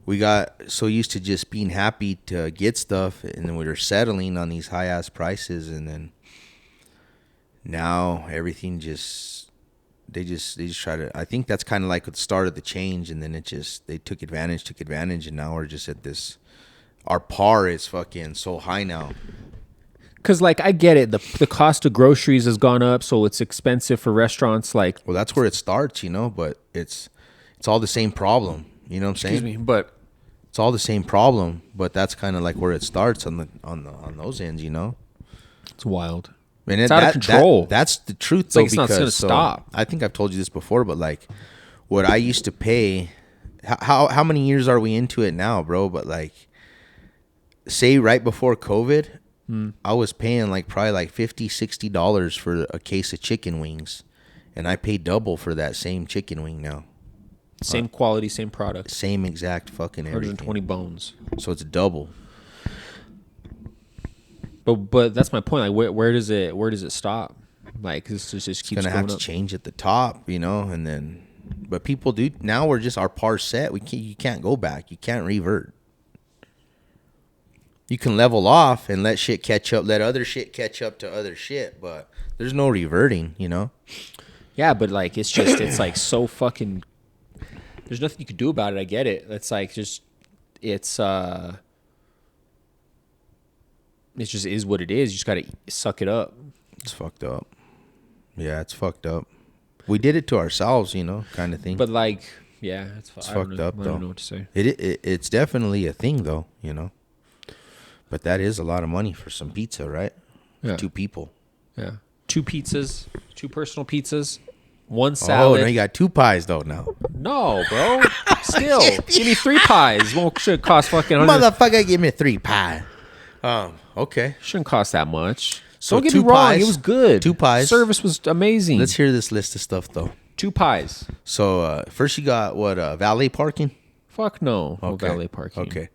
We got so used to just being happy to get stuff, and then we were settling on these high ass prices, and then now everything they just try to. I think that's kind of like the start of the change, and then they took advantage, and now we're just at this. Our par is fucking so high now. Because like, I get it. The cost of groceries has gone up, so it's expensive for restaurants. Like, Well, that's where it starts, but it's all the same problem. You know what I'm saying? excuse me, but It's all the same problem, but that's kind of like where it starts on those ends, it's wild. And It's out of control. That's the truth, like though. it's not gonna stop. I think I've told you this before, but like, what I used to pay, how many years are we into it now, bro? But like, say right before COVID, I was paying like probably like $50-$60 for a case of chicken wings, and I pay double for that same chicken wing now. Same quality, same product. Same exact fucking everything. 120 bones. So it's double. But that's my point. Like, where does it stop? Like, this just keeps Gonna going have to up. change at the top, and then, but people do now. We're just our par set. You can't go back. You can't revert. You can level off and let shit catch up. Let other shit catch up to other shit, but there's no reverting. Yeah, but like, it's like so fucking. There's nothing you can do about it. I get it. It's like it just is what it is. You just gotta suck it up. It's fucked up. Yeah, it's fucked up. We did it to ourselves, kind of thing. But like, yeah, it's fucked up, I though. don't know what to say. It's definitely a thing, though. But that is a lot of money for some pizza, right? Yeah. For two people. Yeah, 2 pizzas, 2 personal pizzas, 1 salad. Oh, now you got 2 pies though now. No, bro. Still, give me 3 pies. Won't should cost fucking 100. Motherfucker, give me 3 pie. Okay. Shouldn't cost that much. So Don't get 2 me wrong. pies, It was good. 2 pies. Service was amazing. Let's hear this list of stuff though. 2 pies. So first you got what? Valet parking. Fuck no. No Okay. valet parking. Okay.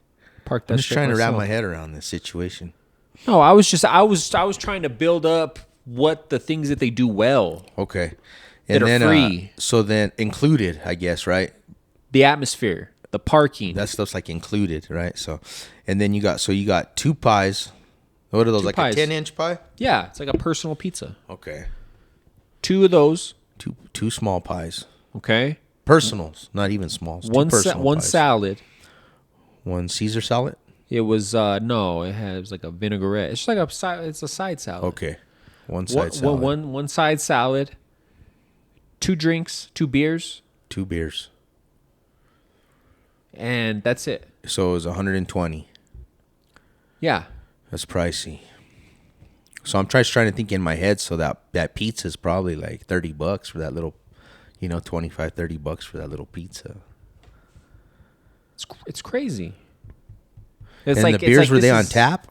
Park that I'm just shit trying to wrap myself. my head around this situation. No, I was trying to build up what the things that they do well. Okay. That are free. So then included, I guess, right? The atmosphere, the parking. That stuff's like included, right? So, and then you got 2 pies. What are those? 2 Like pies. a 10-inch pie? Yeah, it's like a personal pizza. Okay. 2 of those. Two small pies. Okay. Personals, not even smalls. 2 One personal pies. salad. 1 Caesar salad. It was no, it was like a vinaigrette. It's like it's a side salad. Okay. 1 side One, salad. one side salad. 2 drinks, 2 beers, 2 beers. and that's it. So it was 120. Yeah. That's pricey. So I'm trying to think in my head. So that pizza is probably like $30 for that little, $25-$30 for that little pizza. It's crazy. And the beers, were they on tap?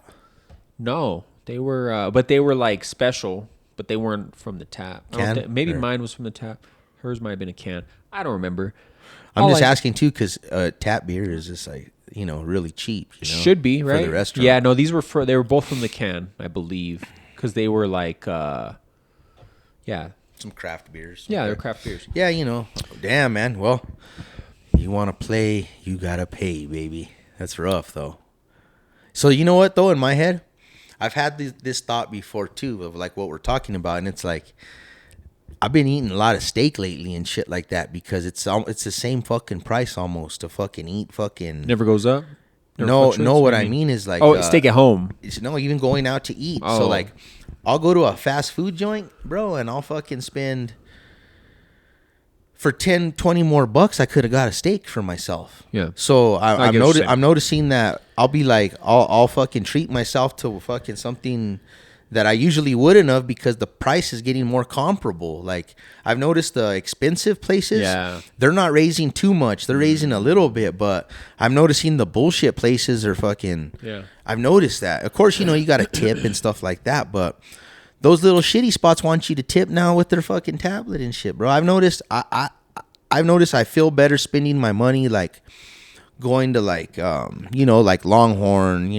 No, they were, but they were like special, but they weren't from the tap. I don't Can? think- maybe Or- mine was from the tap. Hers might have been a can. I don't remember. I'm All just I- asking too because tap beer is just like really cheap. Should be right. for the restaurant. Yeah, no, they were both from the can, I believe, because they were like, yeah, Some craft beers. yeah, they're Okay. craft beers. Yeah, damn man. Well, you want to play, you gotta pay, baby. That's rough though. So you know what though? In my head, I've had this thought before too of like what we're talking about, and it's like I've been eating a lot of steak lately and shit like that because it's the same fucking price almost to fucking eat fucking. Never goes up. Never No, fluctuates? no. What I mean is like steak at home. No, even going out to eat. Oh. So like, I'll go to a fast food joint, bro, and I'll fucking spend for 10, 20 more bucks. I could have got a steak for myself. Yeah. So I get what you're saying. I'm noticing that I'll be like, I'll fucking treat myself to fucking something that I usually wouldn't have because the price is getting more comparable. Like I've noticed the expensive places, Yeah. they're not raising too much. They're raising a little bit, but I'm noticing the bullshit places are fucking. Yeah. I've noticed that. Of course, you got a tip and stuff like that, but those little shitty spots want you to tip now with their fucking tablet and shit, bro. I've noticed I feel better spending my money like going to like like Longhorn,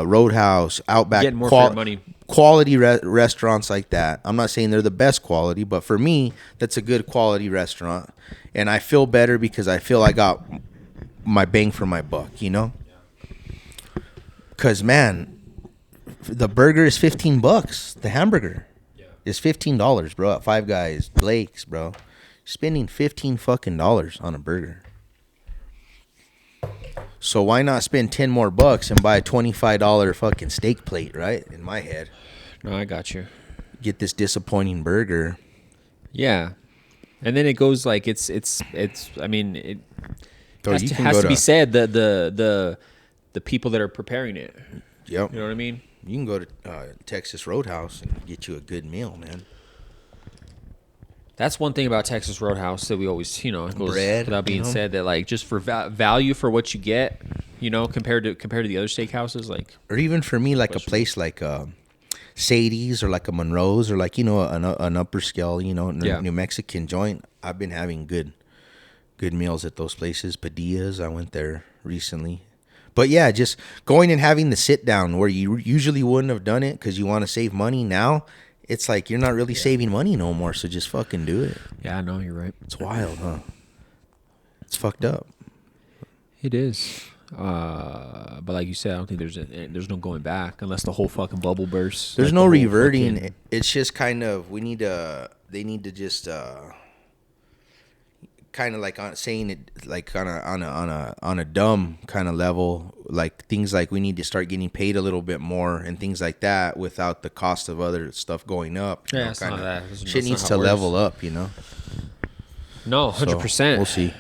Roadhouse, Outback, Getting more for your money. quality restaurants like that. I'm not saying they're the best quality, but for me, that's a good quality restaurant, and I feel better because I feel I got my bang for my buck, Cause man, the burger is $15. The hamburger is $15, bro. At Five Guys, Blake's, bro. Spending $15 on a burger. So why not spend 10 more bucks and buy a $25 fucking steak plate, right? In my head. No, I got you. Get this disappointing burger. Yeah. And then it goes like it's I mean it has to be said that the people that are preparing it. Yep. You know what I mean? You can go to Texas Roadhouse and get you a good meal, man. That's one thing about Texas Roadhouse that we always, it goes Bread, without being said, that like just for value for what you get, compared to the other steakhouses, like, or even for me, like a place like Sadie's or like a Monroe's or like an upper scale, New Mexican joint. I've been having good meals at those places. Padilla's, I went there recently. But yeah, just going and having the sit down where you usually wouldn't have done it because you want to save money. Now it's like you're not really saving money no more, so just fucking do it. Yeah, I know, you're right. It's wild, huh? It's fucked up. It is. But like you said, I don't think there's no going back unless the whole fucking bubble bursts. There's like no reverting. It's just kind of they need to just kind of like saying it like on a dumb kind of level, like things like we need to start getting paid a little bit more and things like that without the cost of other stuff going up. Yeah, it's not that. Shit needs to level up, No, 100%. We'll see.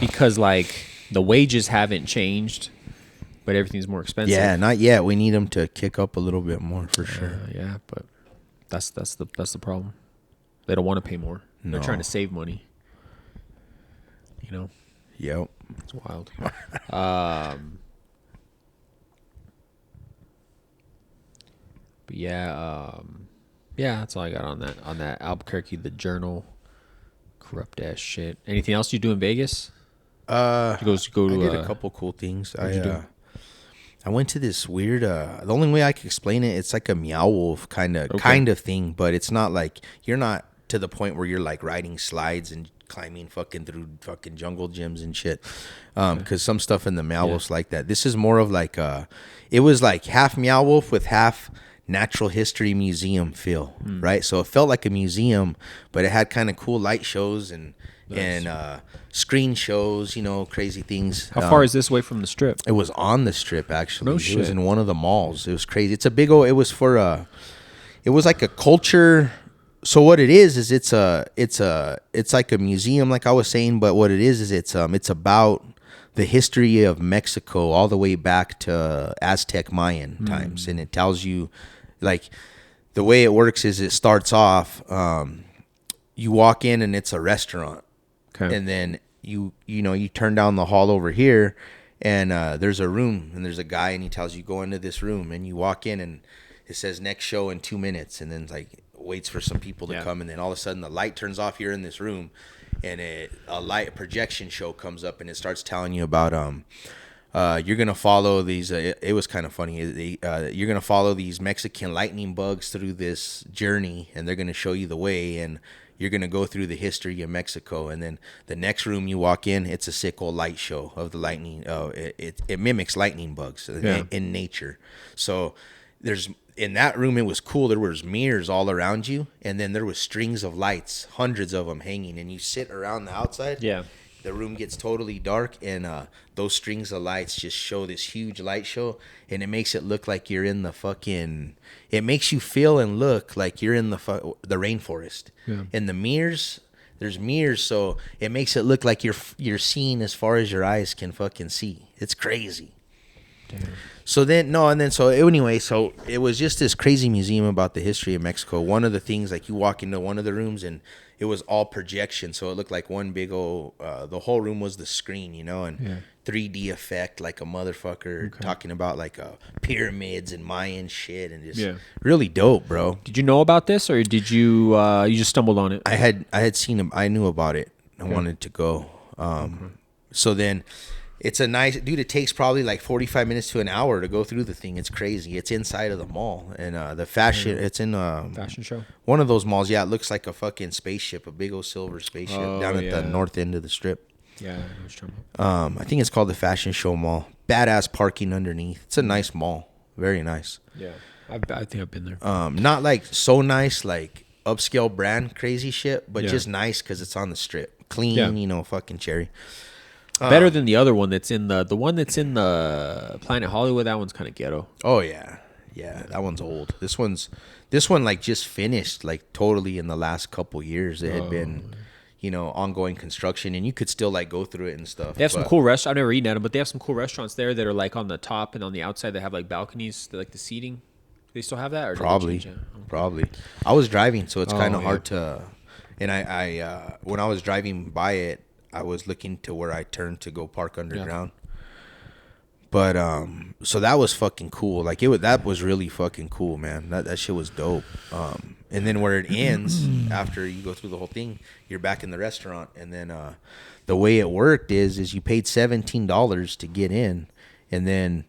Because like the wages haven't changed, but everything's more expensive. Yeah, not yet. We need them to kick up a little bit more for sure. Yeah, but that's the problem. They don't want to pay more. No. They're trying to save money. Yep. It's wild. But yeah, that's all I got on that Albuquerque, the Journal, corrupt ass shit. Anything else you do in Vegas? I did a couple cool things. I went to this weird. The only way I can explain it, it's like a Meow Wolf kind of thing, but it's not like you're not to the point where you're like riding slides and climbing fucking through fucking jungle gyms and shit. Because some stuff in the Meow Wolf's like that. This is more of like it was like half Meow Wolf with half natural history museum feel, right? So it felt like a museum, but it had kind of cool light shows and screen shows, crazy things. How far is this away from the Strip? It was on the Strip, actually. No shit. It was in one of the malls. It was crazy. It's a big old. It was for it was like a culture. So what it is it's like a museum, like I was saying. But what it is it's about the history of Mexico all the way back to Aztec Mayan times, and it tells you, like, the way it works is it starts off. You walk in and it's a restaurant. Okay. And then you turn down the hall over here, and there's a room, and there's a guy, and he tells you go into this room, and you walk in, and it says next show in 2 minutes, and then like waits for some people to come, and then all of a sudden the light turns off here in this room, and a projection show comes up, and it starts telling you about you're gonna follow these. It was kind of funny. You're gonna follow these Mexican lightning bugs through this journey, and they're gonna show you the way, and you're going to go through the history of Mexico. And then the next room you walk in, it's a sick old light show of the lightning. It mimics lightning bugs in nature. So in that room, it was cool. There was mirrors all around you. And then there was strings of lights, hundreds of them hanging. And you sit around the outside. Yeah. The room gets totally dark, and those strings of lights just show this huge light show, and it makes it look like you're in the fucking. It makes you feel and look like you're in the rainforest. Yeah. And the mirrors, there's mirrors, so it makes it look like you're seeing as far as your eyes can fucking see. It's crazy. So then, no, and then so anyway, so it was just this crazy museum about the history of Mexico. One of the things, like you walk into one of the rooms and it was all projection, so it looked like one big old. The whole room was the screen, and 3D effect like a motherfucker, talking about like pyramids and Mayan shit, and just really dope, bro. Did you know about this, or did you you just stumbled on it? I had seen him. I knew about it. I wanted to go. So then. It's a nice, dude, it takes probably like 45 minutes to an hour to go through the thing. It's crazy. It's inside of the mall. And the fashion, it's in Fashion show? one of those malls. Yeah, it looks like a fucking spaceship, a big old silver spaceship down at the north end of the strip. Yeah, I know what you're talking about. I think it's called the Fashion Show Mall. Badass parking underneath. It's a nice mall. Very nice. Yeah, I think I've been there. Not like so nice, like upscale brand crazy shit, but just nice because it's on the strip. Clean, fucking cherry. Better than the other one that's in the one that's in the Planet Hollywood. That one's kind of ghetto. Oh yeah, that one's old. This one like just finished like totally in the last couple years. It had been, ongoing construction, and you could still like go through it and stuff. They have some cool restaurants. I've never eaten at them, but they have some cool restaurants there that are like on the top and on the outside. They have like balconies, like the seating. They still have that, or probably. I was driving, so it's kind of hard to. And I when I was driving by it, I was looking to where I turned to go park underground. But so that was fucking cool. Like that was really fucking cool, man. That shit was dope. And then where it ends after you go through the whole thing, you're back in the restaurant. And then the way it worked is you paid $17 to get in, and then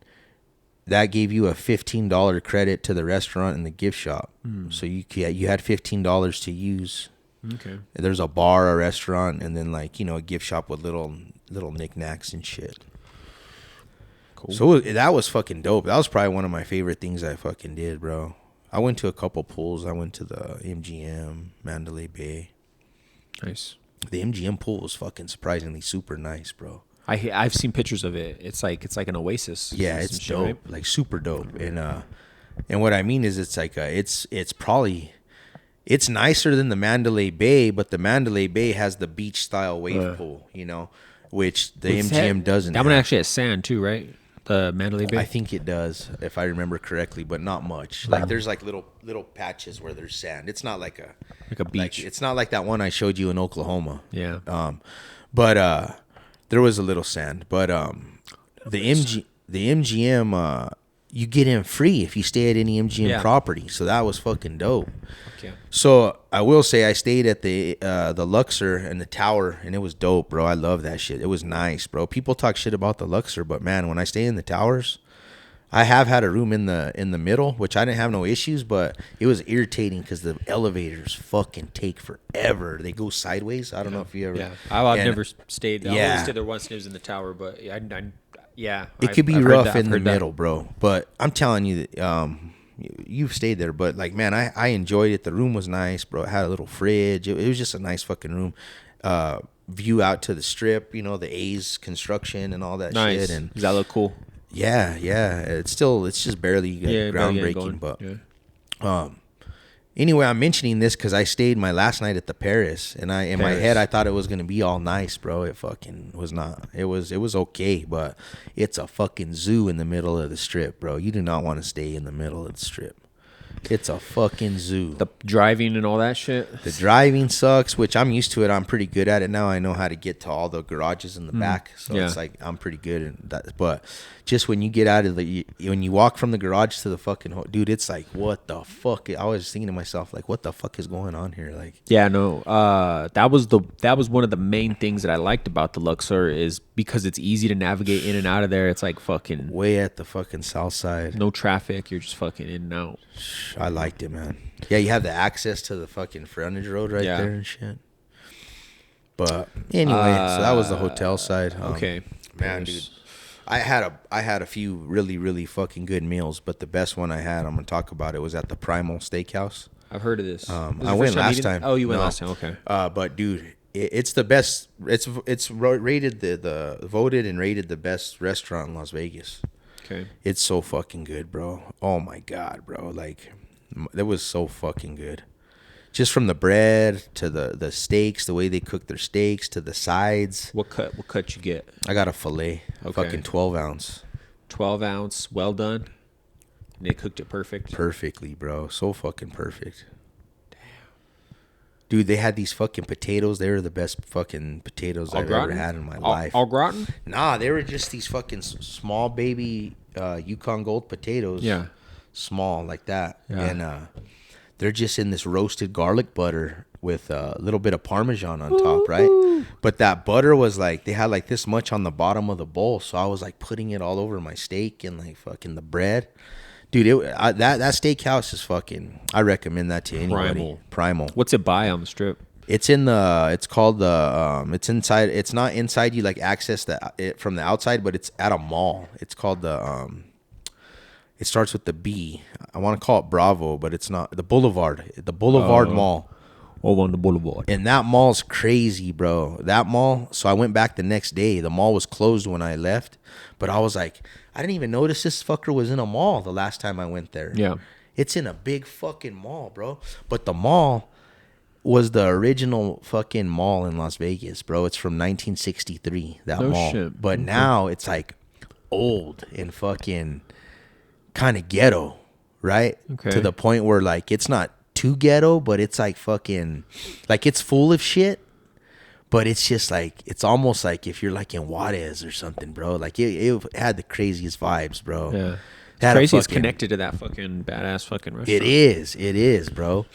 that gave you a $15 credit to the restaurant and the gift shop. So you had $15 to use. Okay. There's a bar, a restaurant, and then like a gift shop with little knickknacks and shit. Cool. So that was fucking dope. That was probably one of my favorite things I fucking did, bro. I went to a couple pools. I went to the MGM, Mandalay Bay. Nice. The MGM pool was fucking surprisingly super nice, bro. I've seen pictures of it. It's like an oasis. Yeah, it's dope, right? Like super dope. And what I mean is, it's like it's probably. It's nicer than the Mandalay Bay, but the Mandalay Bay has the beach style wave pool, which the MGM doesn't. That one actually has sand too, right? The Mandalay Bay. I think it does, if I remember correctly, but not much. Like there's like little patches where there's sand. It's not like a beach. It's not like that one I showed you in Oklahoma. Yeah. But there was a little sand. But the MGM you get in free if you stay at any MGM property. So that was fucking dope. Okay. So I will say I stayed at the Luxor and the Tower, and it was dope, bro. I love that shit. It was nice, bro. People talk shit about the Luxor, but man, when I stay in the towers, I have had a room in the middle, which I didn't have no issues, but it was irritating because the elevators fucking take forever. They go sideways. I don't know if you ever. Yeah, I've never stayed. I only stayed there once, and it was in the Tower, but it could be rough in the middle, bro. But I'm telling you that you've stayed there. But like, man, I enjoyed it. The room was nice, bro. It had a little fridge. It was just a nice fucking room. View out to the strip, the A's construction and all that shit. And does that look cool? Yeah. It's just barely groundbreaking, but anyway, I'm mentioning this because I stayed my last night at the Paris, and in my head I thought it was gonna be all nice, bro. It fucking was not. It was okay, but it's a fucking zoo in the middle of the strip, bro. You do not want to stay in the middle of the strip. It's a fucking zoo. The driving and all that shit. The driving sucks, which I'm used to it. I'm pretty good at it now. I know how to get to all the garages in the back, so it's like I'm pretty good at that. But just when you get out of when you walk from the garage to the fucking dude, it's like, what the fuck? I was thinking to myself, like, what the fuck is going on here? Like, yeah, no, that was one of the main things that I liked about the Luxor is because it's easy to navigate in and out of there. It's like fucking way at the fucking south side. No traffic. You're just fucking in and out. I liked it, man. Yeah, you have the access to the fucking frontage road right there and shit. But anyway, so that was the hotel side. Okay, man, dude, I had a few really, really fucking good meals, but the best one I had, I'm gonna talk about it, was at the Primal Steakhouse. I've heard of this. I went last time. Oh, you went last time. Okay. But dude, it's the best. It's rated the voted and rated the best restaurant in Las Vegas. Okay. It's so fucking good, bro. Oh my god, bro. Like, that was so fucking good. Just from the bread to the steaks, the way they cook their steaks, to the sides. What cut you get? I got a filet, fucking 12 ounce. 12-ounce, well done. And they cooked it perfect. Perfectly, bro. So fucking perfect. Dude, they had these fucking potatoes. They were the best fucking potatoes I've ever had in my life. All gratin? Nah, they were just these fucking small baby Yukon Gold potatoes. Yeah. Small like that. Yeah. And they're just in this roasted garlic butter with a little bit of Parmesan on top, right? But that butter was like, they had like this much on the bottom of the bowl. So I was like putting it all over my steak and like fucking the bread. Dude, that steakhouse is fucking, I recommend that to anybody. Primal. What's it by on the strip? It's it's called it's inside, it's not inside, you like access it from the outside, but it's at a mall. It's called it starts with the B. I want to call it Bravo, but it's not. The Boulevard Mall. Over on the boulevard. And that mall's crazy, bro. That mall. So I went back the next day. The mall was closed when I left, but I was like, I didn't even notice this fucker was in a mall the last time I went there. Yeah. It's in a big fucking mall, bro. But the mall was the original fucking mall in Las Vegas, bro. It's from 1963, that No mall. shit. But now it's like old and fucking kind of ghetto, right? Okay. To the point where like it's not too ghetto, but it's like fucking, like it's full of shit. But it's just like, it's almost like if you're like in Juarez or something, bro. Like it had the craziest vibes, bro. Yeah. Had Crazy it's connected to that fucking badass fucking restaurant. It is, bro.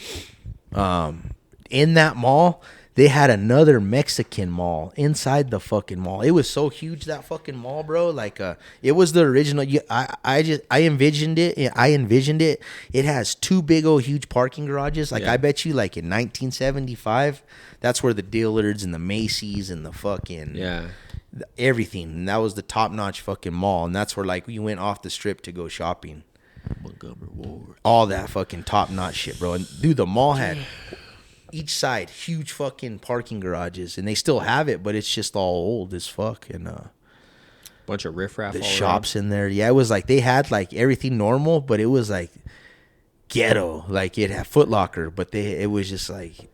In that mall, they had another Mexican mall inside the fucking mall. It was so huge, that fucking mall, bro. Like it was the original. I envisioned it. It has two big old huge parking garages. Like Yeah. I bet you, like in 1975, that's where the Dillards and the Macy's and the fucking everything. And that was the top notch fucking mall. And that's where like we went off the strip to go shopping. Montgomery Ward. All that fucking top notch shit, bro. And dude, the mall had each side huge fucking parking garages, and they still have it, but it's just all old as fuck. And Bunch of riffraff. the all shops in there, yeah, it was like they had like everything normal, but it was like ghetto. Like it had Foot Locker, but it was just like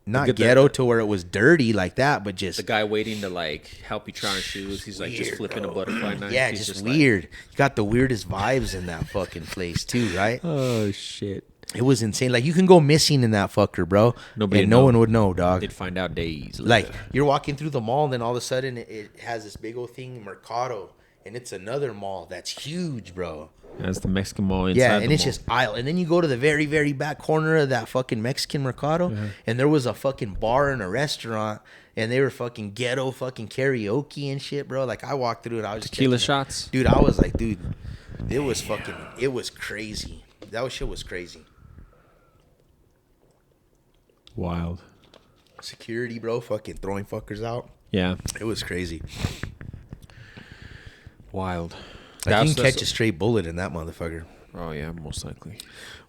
not Get the- ghetto to where it was dirty like that, but just The guy waiting to like help you try on shoes. He's like just weird, flipping bro. a butterfly knife. Yeah, He's just like, weird. You got the weirdest vibes in that fucking place too, right? oh shit. It was insane. Like you can go missing in that fucker, bro. Nobody and no know. one would know, dog. They'd find out days later. Like you're walking through the mall, and then all of a sudden it has this big old thing, Mercado, and it's another mall that's huge, bro. That's the Mexican mall inside. Yeah, the and it's mall. just aisle, and then you go to the very, very back corner of that fucking Mexican Mercado, and there was a fucking bar and a restaurant, and they were fucking ghetto fucking karaoke and shit, bro. Like I walked through it, I was just tequila checking it. shots. Dude. I was like, dude, it was crazy. That shit was crazy. Wild. Security, bro, fucking throwing fuckers out. Yeah. It was crazy. Wild. Like you can catch a straight bullet in that motherfucker. Oh yeah, most likely.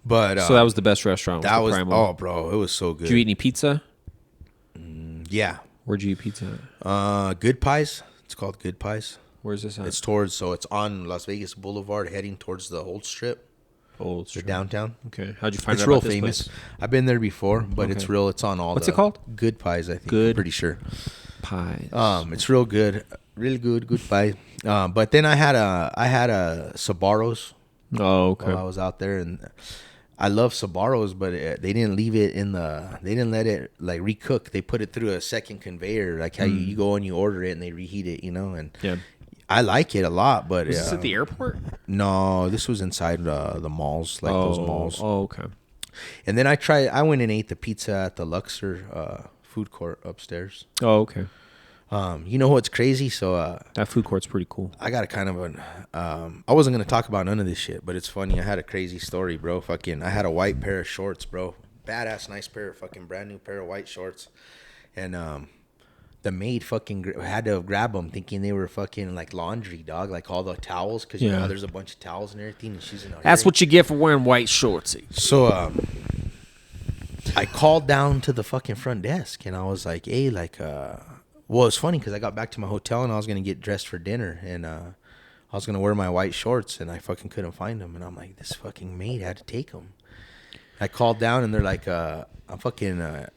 But So that was the best restaurant. that was Primal. oh, bro, it was so good. Did you eat any pizza? Yeah, Where'd you eat pizza? At? Good Pies. It's called Good Pies. Where's this at? It's it's on Las Vegas Boulevard, heading towards the old strip, Old the Strip. downtown. Okay. How'd you find It's out real about this famous. place? I've been there before, but it's Okay. real. It's on all. What's it called? Good Pies, I think. Good I'm pretty sure. Pies. It's real good, really good. Good pie. But then I had a Sabaros. Oh, okay. While I was out there, and I love Sabaros, but they didn't leave it they didn't let it like recook. They put it through a second conveyor, like how you go and you order it and they reheat it, and Yeah. I like it a lot. But Was this at the airport? no, this was inside the malls, like those malls. Oh, okay. And then I went and ate the pizza at the Luxor food court upstairs. Oh, okay. You know what's crazy? So That food court's pretty cool. I got a kind of an I wasn't gonna talk about none of this shit, but it's funny. I had a crazy story, bro. I had a white pair of shorts, bro. Badass, nice pair of fucking brand new pair of white shorts, and the maid fucking had to grab them, thinking they were fucking like laundry, dog, like all the towels, because you know there's a bunch of towels and everything, and she's in a That's hurry. what you get for wearing white shorts. So I called down to the fucking front desk, and I was like, hey, like well, it's funny because I got back to my hotel and I was gonna get dressed for dinner, and I was gonna wear my white shorts, and I fucking couldn't find them, and I'm like, this fucking maid had to take them. I called down, and they're like, I'm fucking, I'm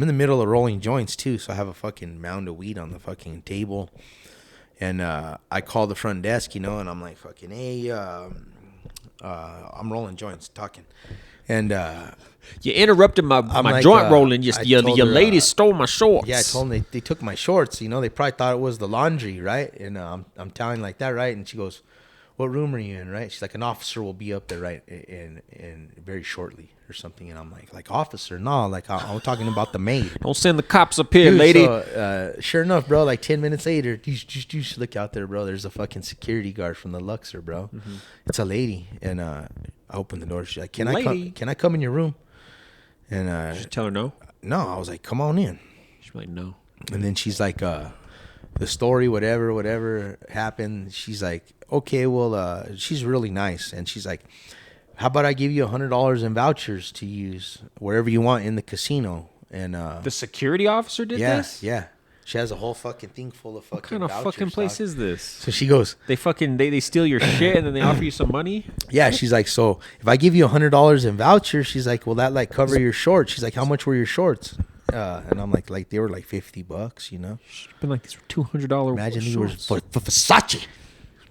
in the middle of rolling joints too, so I have a fucking mound of weed on the fucking table, And I call the front desk, and I'm like, fucking, hey, I'm rolling joints, talking. And You interrupted my I'm like, joint rolling. I Your told her, ladies stole my shorts. yeah, I told them they took my shorts. They probably thought it was the laundry, right? And I'm telling like that, right? And she goes, "What room are you in?" Right? She's like, "An officer will be up there, right, in very shortly or something." And I'm like officer? No, like I'm talking about the maid. Don't send the cops up here, Dude, lady. So, sure enough, bro, like 10 minutes later, you should look out there, bro. There's a fucking security guard from the Luxor, bro. Mm-hmm. It's a lady. And I opened the door. She's like, can I come in your room? And Did you tell her no? no, I was like, come on in. She's like, no. And then she's like, the story, whatever happened. She's like, okay, well, she's really nice. And she's like, how about I give you $100 in vouchers to use wherever you want in the casino? And The security officer did this? Yeah. She has a whole fucking thing full of fucking What kind of vouchers, fucking place dog. is this? So she goes, They steal your shit and then they offer you some money? yeah. She's like, so if I give you $100 in vouchers, she's like, will that like cover your shorts? She's like, how much were your shorts? And I'm like they were like $50, She's been like, these were $200 Imagine these were shorts. for Versace.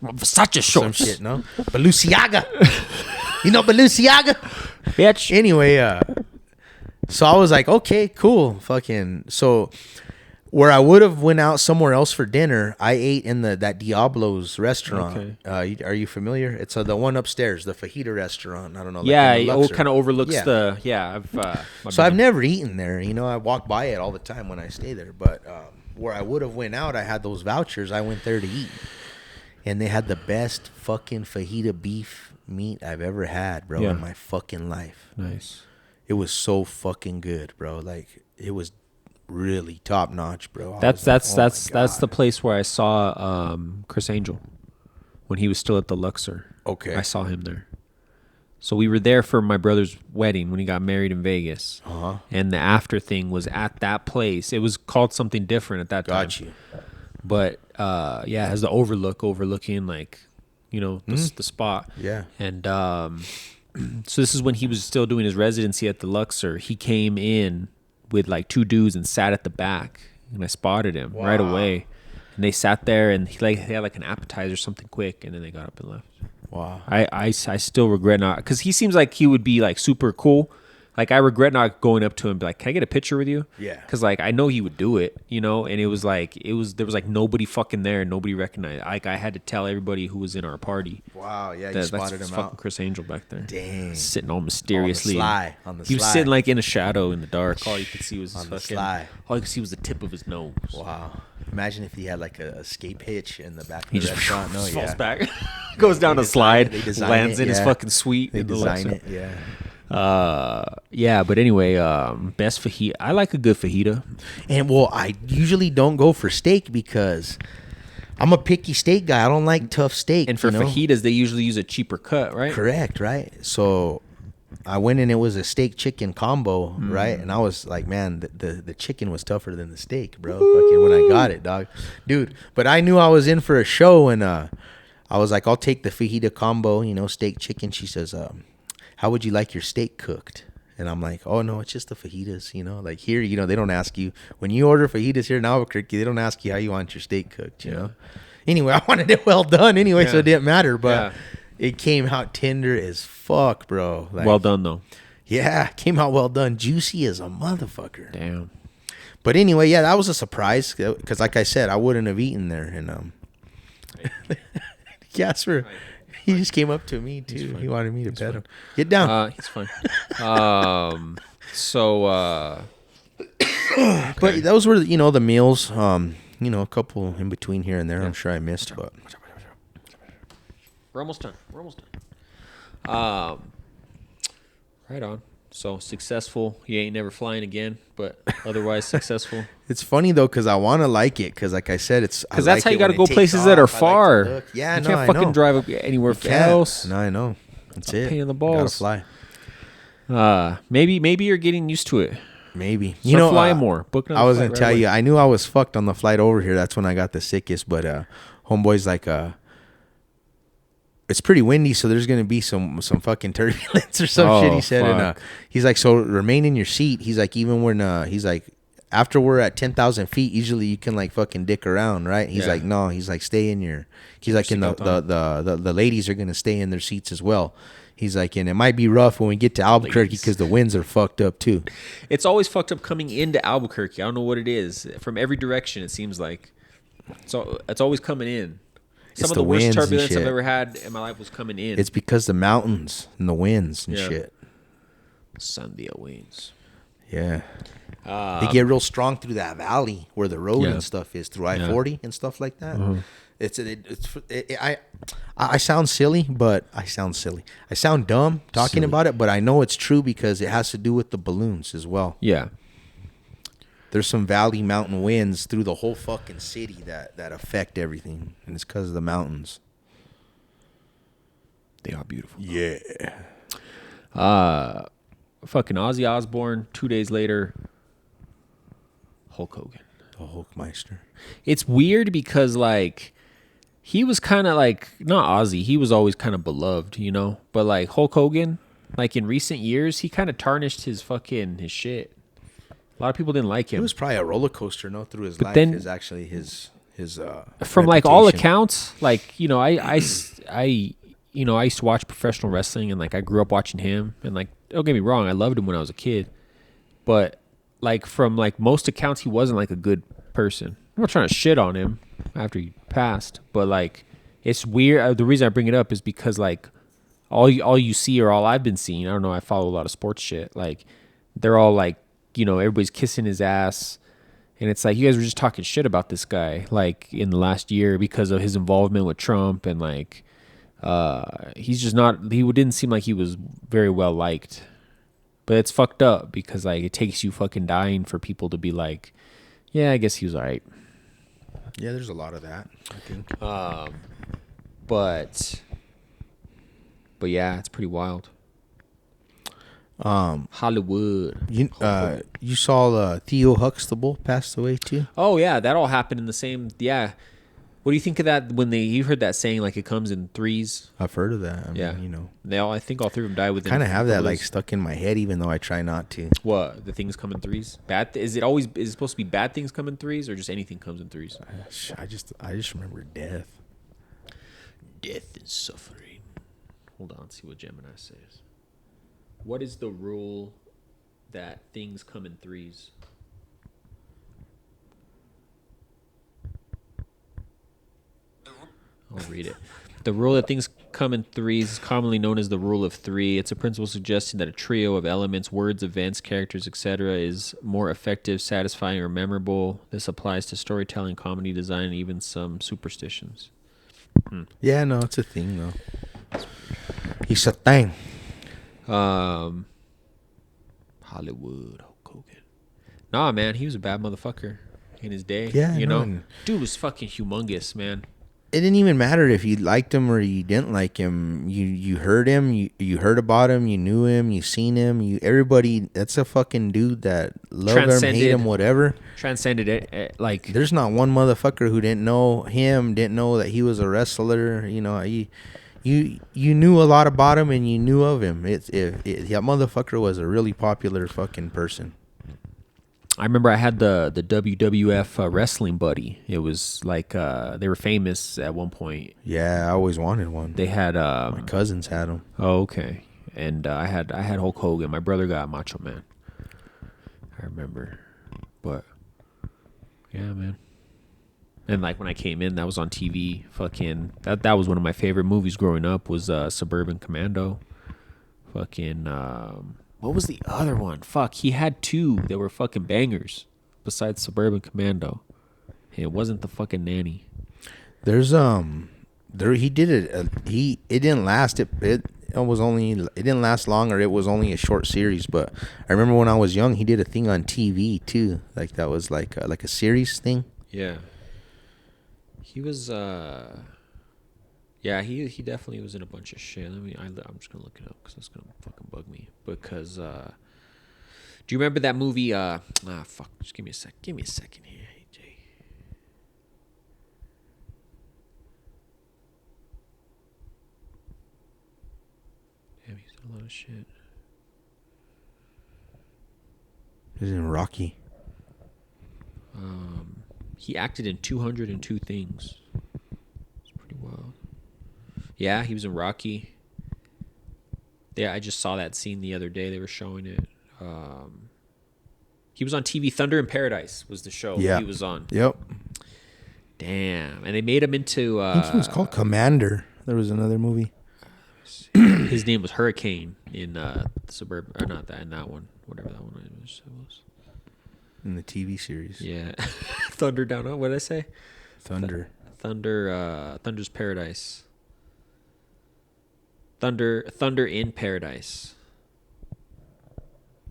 Versace Some shorts. shit, no? Balenciaga. Balenciaga? Bitch. Anyway, so I was like, okay, cool. Fucking, so where I would have went out somewhere else for dinner, I ate in that Diablo's restaurant. Okay. Are you familiar? It's the one upstairs, the fajita restaurant. I don't know. Like Yeah, in the it Luxor. kind of overlooks Yeah. the. Yeah, I've never eaten there. I walk by it all the time when I stay there. But where I would have went out, I had those vouchers. I went there to eat, and they had the best fucking fajita beef meat I've ever had, bro, Yeah. in my fucking life. Nice. It was so fucking good, bro. Like it was really top notch, bro. That's I was like, oh my that's the God. place where I saw Chris Angel when he was still at the Luxor. Okay. I saw him there. So we were there for my brother's wedding when he got married in Vegas. Uh-huh. And the after thing was at that place. It was called something different at that time. Got you. But it has the overlooking like, the spot. Yeah. And so this is when he was still doing his residency at the Luxor. He came in with like two dudes and sat at the back, and I spotted him right away. And they sat there, and they had like an appetizer, something quick, and then they got up and left. Wow. I still regret not, because he seems like he would be like super cool. Like I regret not going up to him and be like, can I get a picture with you? Yeah. Because like I know he would do it, and there was like nobody fucking there, and nobody recognized. Like I had to tell everybody who was in our party. Wow. Yeah. You That's spotted him fucking out. Chris Angel back there. Dang. Sitting all mysteriously. On the He was sly. sitting like in a shadow in the dark. All you could see was his On the fucking. sly. All you could see was the tip of his nose. Wow. Imagine if he had like a escape hitch in the back of He the just restaurant. No, falls yeah. back, goes down a slide, they design lands it, in his yeah. fucking suite. They in the design Luxor. it. Yeah. But anyway, best fajita. I like a good fajita. And well, I usually don't go for steak because I'm a picky steak guy. I don't like tough steak. And for fajitas, they usually use a cheaper cut, right? Correct, right? So I went and it was a steak chicken combo, right? And I was like, man, the chicken was tougher than the steak, bro. Fucking when I got it, dog, dude. But I knew I was in for a show, and I was like, I'll take the fajita combo, steak chicken. She says, how would you like your steak cooked? And I'm like, oh no, it's just the fajitas, like here, they don't ask you when you order fajitas here in Albuquerque, they don't ask you how you want your steak cooked, you know. Anyway, I wanted it well done anyway, so it didn't matter, but it came out tender as fuck, bro. Like, Well done though. yeah, came out well done, juicy as a motherfucker. Damn. But anyway, yeah, that was a surprise because, like I said, I wouldn't have eaten there. And Casper, he just came up to me too. He wanted me to pet him. Get down. He's fine. So. But those were, the meals. A couple in between here and there. I'm sure I missed, but We're almost done. Right on. So successful. You ain't never flying again, but otherwise successful. it's funny though because I want to like it because, like I said, it's Because that's how you got to go places that are far. Yeah, you no, can't I fucking know. drive up anywhere Can't. else. No, I know. That's it. pain in the Gotta balls. fly. Maybe you're getting used to it. Maybe. Start flying more. Book another I was flight gonna right tell away. you, I knew I was fucked on the flight over here. That's when I got the sickest. But homeboy's like, it's pretty windy, so there's gonna be some fucking turbulence or some shit. He said, and fuck. he's like, so remain in your seat. He's like, even when he's like, after we're at 10,000 feet, usually you can like fucking dick around, right? He's Yeah. like, no, he's like, stay in your. He's like, in the ladies are gonna stay in their seats as well. He's like, and it might be rough when we get to Albuquerque Ladies. because the winds are fucked up too. It's always fucked up coming into Albuquerque. I don't know what it is. From every direction, it seems like. So it's always coming in. Some It's of the the worst winds and turbulence I've shit. ever had in my life was coming in. It's because the mountains and the winds and Yeah. shit. Sandia winds. Yeah. They get real strong through that valley where the road Yeah. and stuff is, through I-40 and stuff like that. I sound silly, but I sound dumb talking Silly. about it, but I know it's true because it has to do with the balloons as well. Yeah. There's some valley mountain winds through the whole fucking city that affect everything, and it's because of the mountains. They are beautiful. Yeah. Fucking Ozzy Osbourne, 2 days later, Hulk Hogan. The Hulkmeister. It's weird because, like, he was kind of like, not Ozzy, he was always kind of beloved, you know? But, like, Hulk Hogan, like, in recent years, he kind of tarnished his shit. A lot of people didn't like It him. was probably a roller coaster, no, through his life. then- Is actually his From, like, all reputation. accounts, like, you know, I you know, I used to watch professional wrestling and, like, I grew up watching him. And, like, don't get me wrong, I loved him when I was a kid. But, like, from, like, most accounts, he wasn't, like, a good person. I'm not trying to shit on him after he passed, but, like, it's weird. The reason I bring it up is because, like, all you see, or all I've been seeing, I don't know, I follow a lot of sports shit, like, they're all, like, you know, everybody's kissing his ass. And it's like, you guys were just talking shit about this guy, like, in the last year because of his involvement with Trump. And, like, he's just not, he didn't seem like he was very well liked. But it's fucked up because, like, it takes you fucking dying for people to be like, yeah, I guess he was all right. Yeah, there's a lot of that, I think. But yeah, it's pretty wild. Hollywood. You saw Theo Huxtable passed away too. Oh yeah, that all happened in the same. Yeah. What do you think of that when you heard that saying, like, it comes in threes? I've heard of that. I mean, Yeah. you know, I think all three of them died within. kind of have that like days. stuck in my head, even though I try not to. What, the things come in threes? Is it supposed to be bad things come in threes, or just anything comes in threes? I just remember death. Death and suffering. Hold on, see what Gemini says. What is the rule that things come in threes? I'll read it. The rule that things come in threes is commonly known as the rule of three. It's a principle suggesting that a trio of elements, words, events, characters, etc., is more effective, satisfying, or memorable. This applies to storytelling, comedy, design, and even some superstitions. Yeah, no, it's a thing though. It's a thing. Hollywood Hulk Hogan. Nah, man, he was a bad motherfucker in his day. Yeah, you no, know, and- dude was fucking humongous, man. It didn't even matter if you liked him or you didn't like him. You heard him. You heard about him. You knew him. You seen him. Everybody. That's a fucking dude that love him, hate Transcended. him, whatever. Transcended it, like, There's not one motherfucker who didn't know him, didn't know that he was a wrestler. You know, you knew a lot about him and you knew of him. That motherfucker was a really popular fucking person. I remember I had the WWF wrestling buddy. It was like they were famous at one point. Yeah, I always wanted one. They had My cousins had them. oh, okay, and I had Hulk Hogan. My brother got Macho Man. I remember, but yeah, man. And like when I came in, that was on TV. Fucking that was one of my favorite movies growing up. Was Suburban Commando. Fucking what was the other one? Fuck, he had two that were fucking bangers besides Suburban Commando. It wasn't the fucking nanny. There's he did it. It didn't last. It didn't last long, or it was only a short series. But I remember when I was young, he did a thing on TV too. Like that was like a series thing. Yeah. He was yeah, he definitely was in a bunch of shit. I'm just gonna look it up because it's gonna fucking bug me. Because do you remember that movie? Fuck. Just give me a sec. Give me a second here, hey Jay. Damn, he's done a lot of shit. He's in Rocky. He acted in 202 things. It's pretty wild. Yeah, he was in Rocky. Yeah, I just saw that scene the other day. They were showing it. He was on TV. Thunder in Paradise was the show he was on. Yep. Damn. And they made him into... I think he was called Commander. There was another movie. his name was Hurricane in Suburban... Or not that, in that one. Whatever that one was. In the TV series. Yeah. Thunder Down... What did I say? Thunder. Thunder's Paradise. Thunder in Paradise.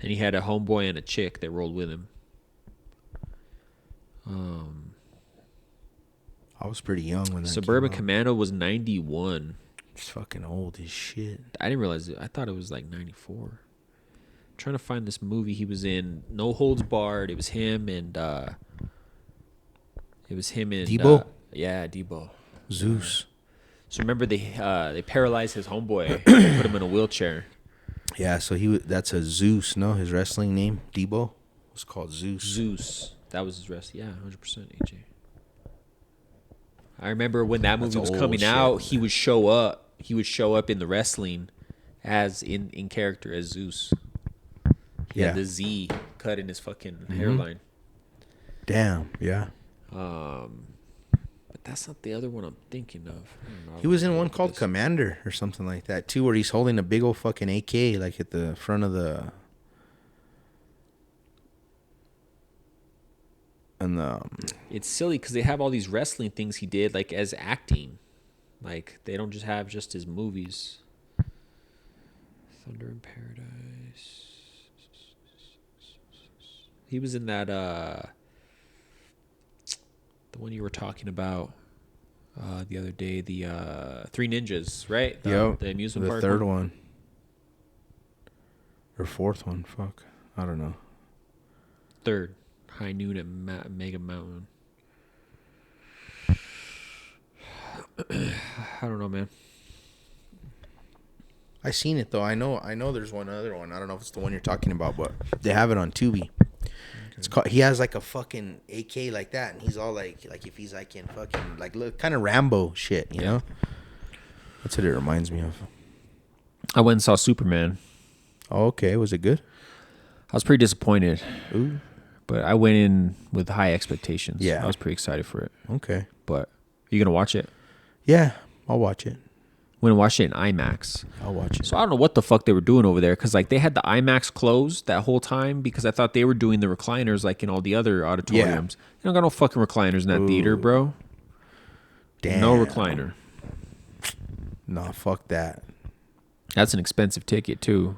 And he had a homeboy and a chick that rolled with him. I was pretty young when that Suburban came out. Commando was 91. It's fucking old as shit. I didn't realize it. I thought it was like 94. I'm trying to find this movie he was in. No Holds Barred. It was him and Debo? Yeah, Debo. Zeus. So remember they paralyzed his homeboy, put him in a wheelchair. Yeah, so that's a Zeus, no? His wrestling name, Debo, was called Zeus. Zeus. That was his wrestling. Yeah, 100% AJ. I remember when that movie was coming out, he would show up. He would show up in the wrestling as in character as Zeus. He had the Z cut in his fucking hairline. Damn, yeah. But that's not the other one I'm thinking of. He was in one called Commander or something like that too, where he's holding a big old fucking AK like at the front of the. And it's silly because they have all these wrestling things he did like as acting, like they don't just have just his movies. Thunder in Paradise. He was in that the one you were talking about the other day, the Three Ninjas, right? The amusement park. The third one. Or fourth one. Fuck, I don't know. Third. High Noon at Mega Mountain. I don't know, man. I seen it though. I know. There's one other one. I don't know if it's the one you're talking about, but they have it on Tubi. Okay. It's called. He has like a fucking AK like that, and he's all like if he's like in fucking like look kind of Rambo shit, you know. That's what it reminds me of. I went and saw Superman. Oh, okay. Was it good? I was pretty disappointed. Ooh. But I went in with high expectations. Yeah. I was pretty excited for it. Okay. But are you going to watch it? Yeah, I'll watch it. I'm going to watch it in IMAX. I'll watch it. So I don't know what the fuck they were doing over there because like they had the IMAX closed that whole time because I thought they were doing the recliners like in all the other auditoriums. You don't got no fucking recliners in that theater, bro. Damn. No recliner. Nah, fuck that. That's an expensive ticket too.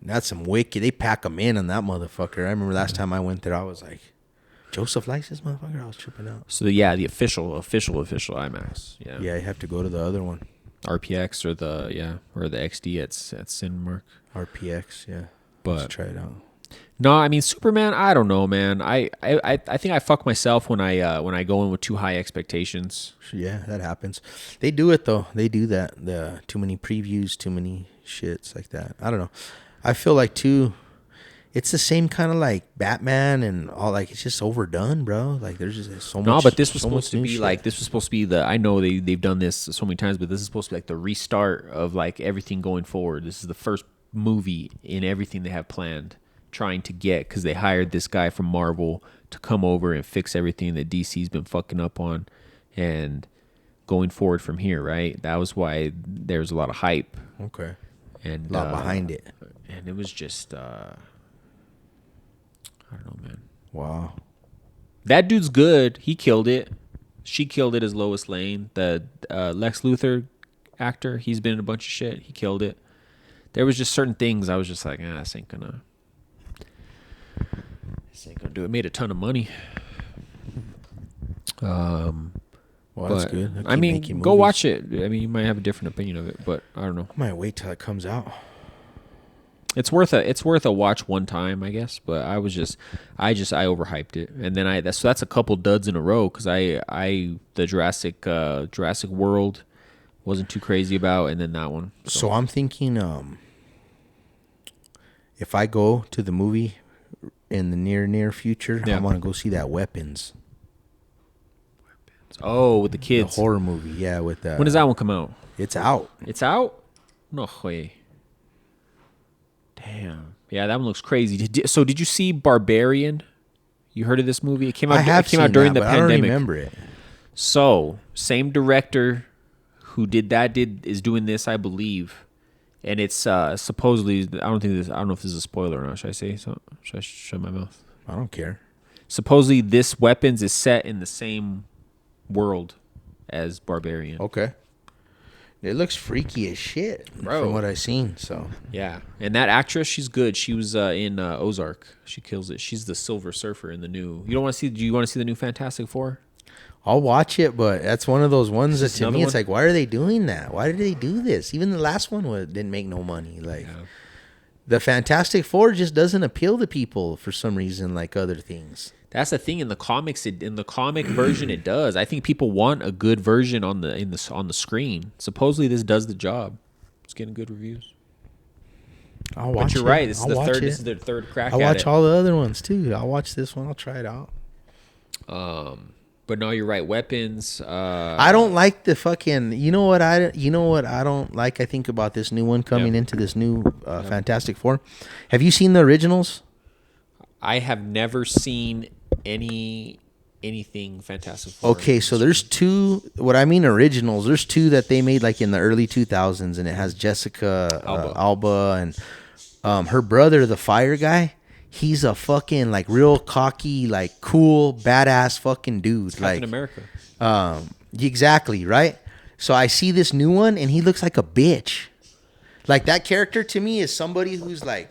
That's some wicked. They pack them in on that motherfucker. I remember last time I went there, I was like, Joseph likes this motherfucker. I was tripping out. So the official IMAX. Yeah. Yeah, you have to go to the other one. RPX or the XD at Cinemark. RPX, yeah. But let's try it out. No, I mean Superman. I don't know, man. I think I fuck myself when I go in with too high expectations. Yeah, that happens. They do it though. They do that. The too many previews, too many shits like that. I don't know. I feel like too. It's the same kind of like Batman and all. Like it's just overdone, bro. Like there's just so much. No, but this was so supposed to be shit. like this was supposed to be the. I know they've done this so many times, but this is supposed to be like the restart of like everything going forward. This is the first movie in everything they have planned. Trying to get because they hired this guy from Marvel to come over and fix everything that DC's been fucking up on, and going forward from here, right? That was why there's a lot of hype. Okay. And a lot behind it. And it was just I don't know, man. Wow. That dude's good. He killed it. She killed it as Lois Lane. The Lex Luthor actor, he's been in a bunch of shit. He killed it. There was just certain things I was just like, this ain't gonna do it. It made a ton of money. Well, that's good. I mean, go watch it. I mean, you might have a different opinion of it, but I don't know. I might wait till it comes out. It's worth a watch one time, I guess. But I overhyped it, and then that's a couple duds in a row because the Jurassic World wasn't too crazy about, and then that one. So I'm thinking, if I go to the movie in the near future, I want to go see that Weapons. Oh, with the The kids. horror movie, yeah. With When does that one come out? It's out. It's out? No way. Damn. Yeah, that one looks crazy. So did you see Barbarian? You heard of this movie? It came out. I have It came out seen during that, the but I don't pandemic. remember it. So same director who did that is doing this, I believe, and it's supposedly. I don't know if this is a spoiler or not. Should I say so? Should I shut my mouth? I don't care. Supposedly, this Weapons is set in the same world as Barbarian. Okay. It looks freaky as shit, Bro. from what I've seen. So Yeah, and that actress, she's good. She was in Ozark. She kills it. She's the Silver Surfer in the new. You don't want to see? Do you want to see the new Fantastic Four? I'll watch it, but that's one of those ones that this to me another it's one? like, why are they doing that? Why did they do this? Even the last one didn't make no money. Like the Fantastic Four just doesn't appeal to people for some reason, like other things. That's the thing in the comics. In the comic version, it does. I think people want a good version on the screen. Supposedly, this does the job. It's getting good reviews. I'll watch But you're it. right. This is I'll the watch third. it. This is their third crack I'll at watch it. all the other ones too. I'll watch this one. I'll try it out. But no, you're right. Weapons. I don't like the fucking. You know what I don't like. I think about this new one coming Yep. into this new Fantastic Four. Have you seen the originals? I have never seen anything Fantastic Four. Okay, so there's two. What I mean originals. There's two that they made like in the early 2000s, and it has Jessica Alba and her brother, the fire guy. He's a fucking like real cocky, like cool, badass fucking dude. Captain like America. Exactly, right? So I see this new one and he looks like a bitch. Like that character to me is somebody who's like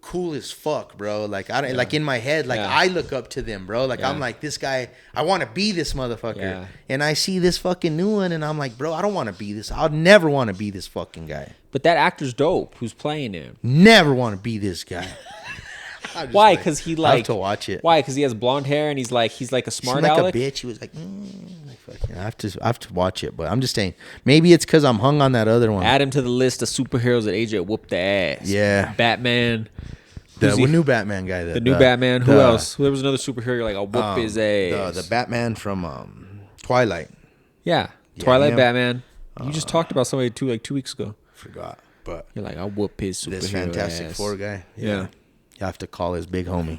cool as fuck, bro. Like I don't like in my head, like I look up to them, bro. Like I'm like this guy, I want to be this motherfucker. Yeah. And I see this fucking new one and I'm like, bro, I don't want to be this. I'll never want to be this fucking guy. But that actor's dope. Who's playing him? Never want to be this guy. I'm just Why? like, Because he I like have to watch it. Why? Because he has blonde hair and he's like a Seemed smart like aleck. a bitch. He was like fucking, I have to watch it, but I'm just saying maybe it's because I'm hung on that other one. Add him to the list of superheroes that AJ whooped the ass. Yeah. Batman. The Who's he? new Batman guy. The new Batman. Who else? There was another superhero. You're like, I'll whoop his ass. The Batman from Twilight. Yeah. Twilight him. Batman. You just talked about somebody 2 weeks ago. Forgot, but You're like, I'll whoop his superhero this Fantastic ass. Four guy. Yeah. You have to call his big homie.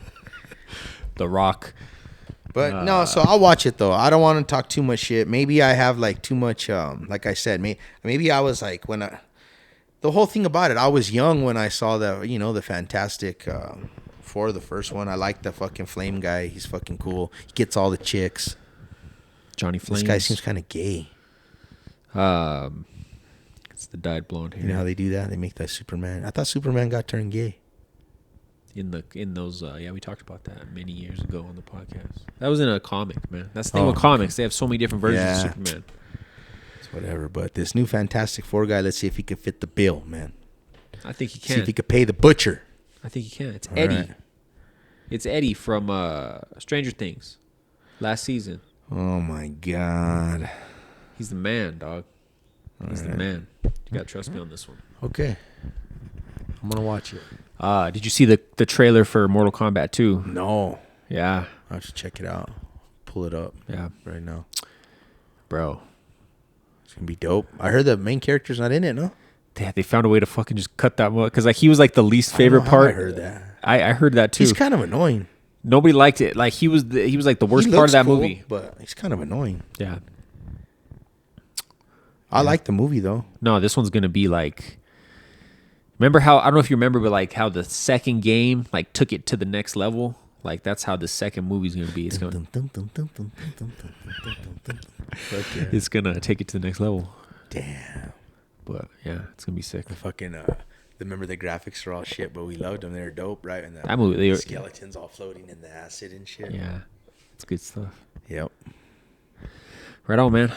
The Rock. But no, so I'll watch it though. I don't want to talk too much shit. Maybe I have like too much. Like I said, maybe I was like the whole thing about it. I was young when I saw the Fantastic Four, the first one. I like the fucking Flame guy. He's fucking cool. He gets all the chicks. Johnny Flames. This guy seems kind of gay. It's the dyed blonde hair. You know how they do that? They make that Superman. I thought Superman got turned gay. In those we talked about that many years ago on the podcast. That was in a comic, man. That's the thing Oh. with comics. They have so many different versions Yeah. of Superman. It's whatever. But this new Fantastic Four guy, let's see if he can fit the bill, man. I think he See can. if he could pay the butcher. I think he can. It's All Eddie. right. It's Eddie from Stranger Things. Last season. Oh my God. He's the man, dog. He's the right. man. You gotta trust me on this one. Okay. I'm gonna watch it. Did you see the trailer for Mortal Kombat 2? No. Yeah. I have to check it out. Pull it up Yeah. right now. Bro. It's gonna be dope. I heard the main character's not in it, no? They found a way to fucking just cut that one. Because like he was like the least favorite I don't know how part. I heard that. I heard that too. He's kind of annoying. Nobody liked it. Like he was like the worst He part looks of that cool, movie. but he's kind of annoying. Yeah. I like the movie though. No, this one's gonna be like. Remember how I don't know if you remember, but like how the second game like took it to the next level. Like that's how the second movie's gonna be. It's gonna it's gonna take it to the next level. Damn. But yeah, it's gonna be sick. The fucking remember the graphics are all shit, but we loved them. They were dope, right? And the That movie, they were, skeletons all floating in the acid and shit. yeah, it's good stuff. Yep. Right on, man.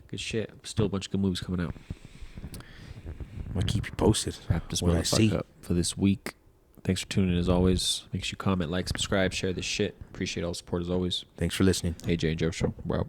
Good shit. Still a bunch of good movies coming out. I'm gonna keep you posted. Wrap this What I see. motherfucker up for this week. Thanks for tuning in as always. Make sure you comment, like, subscribe, share this shit. Appreciate all the support as always. Thanks for listening. AJ and Joe Show. We're out.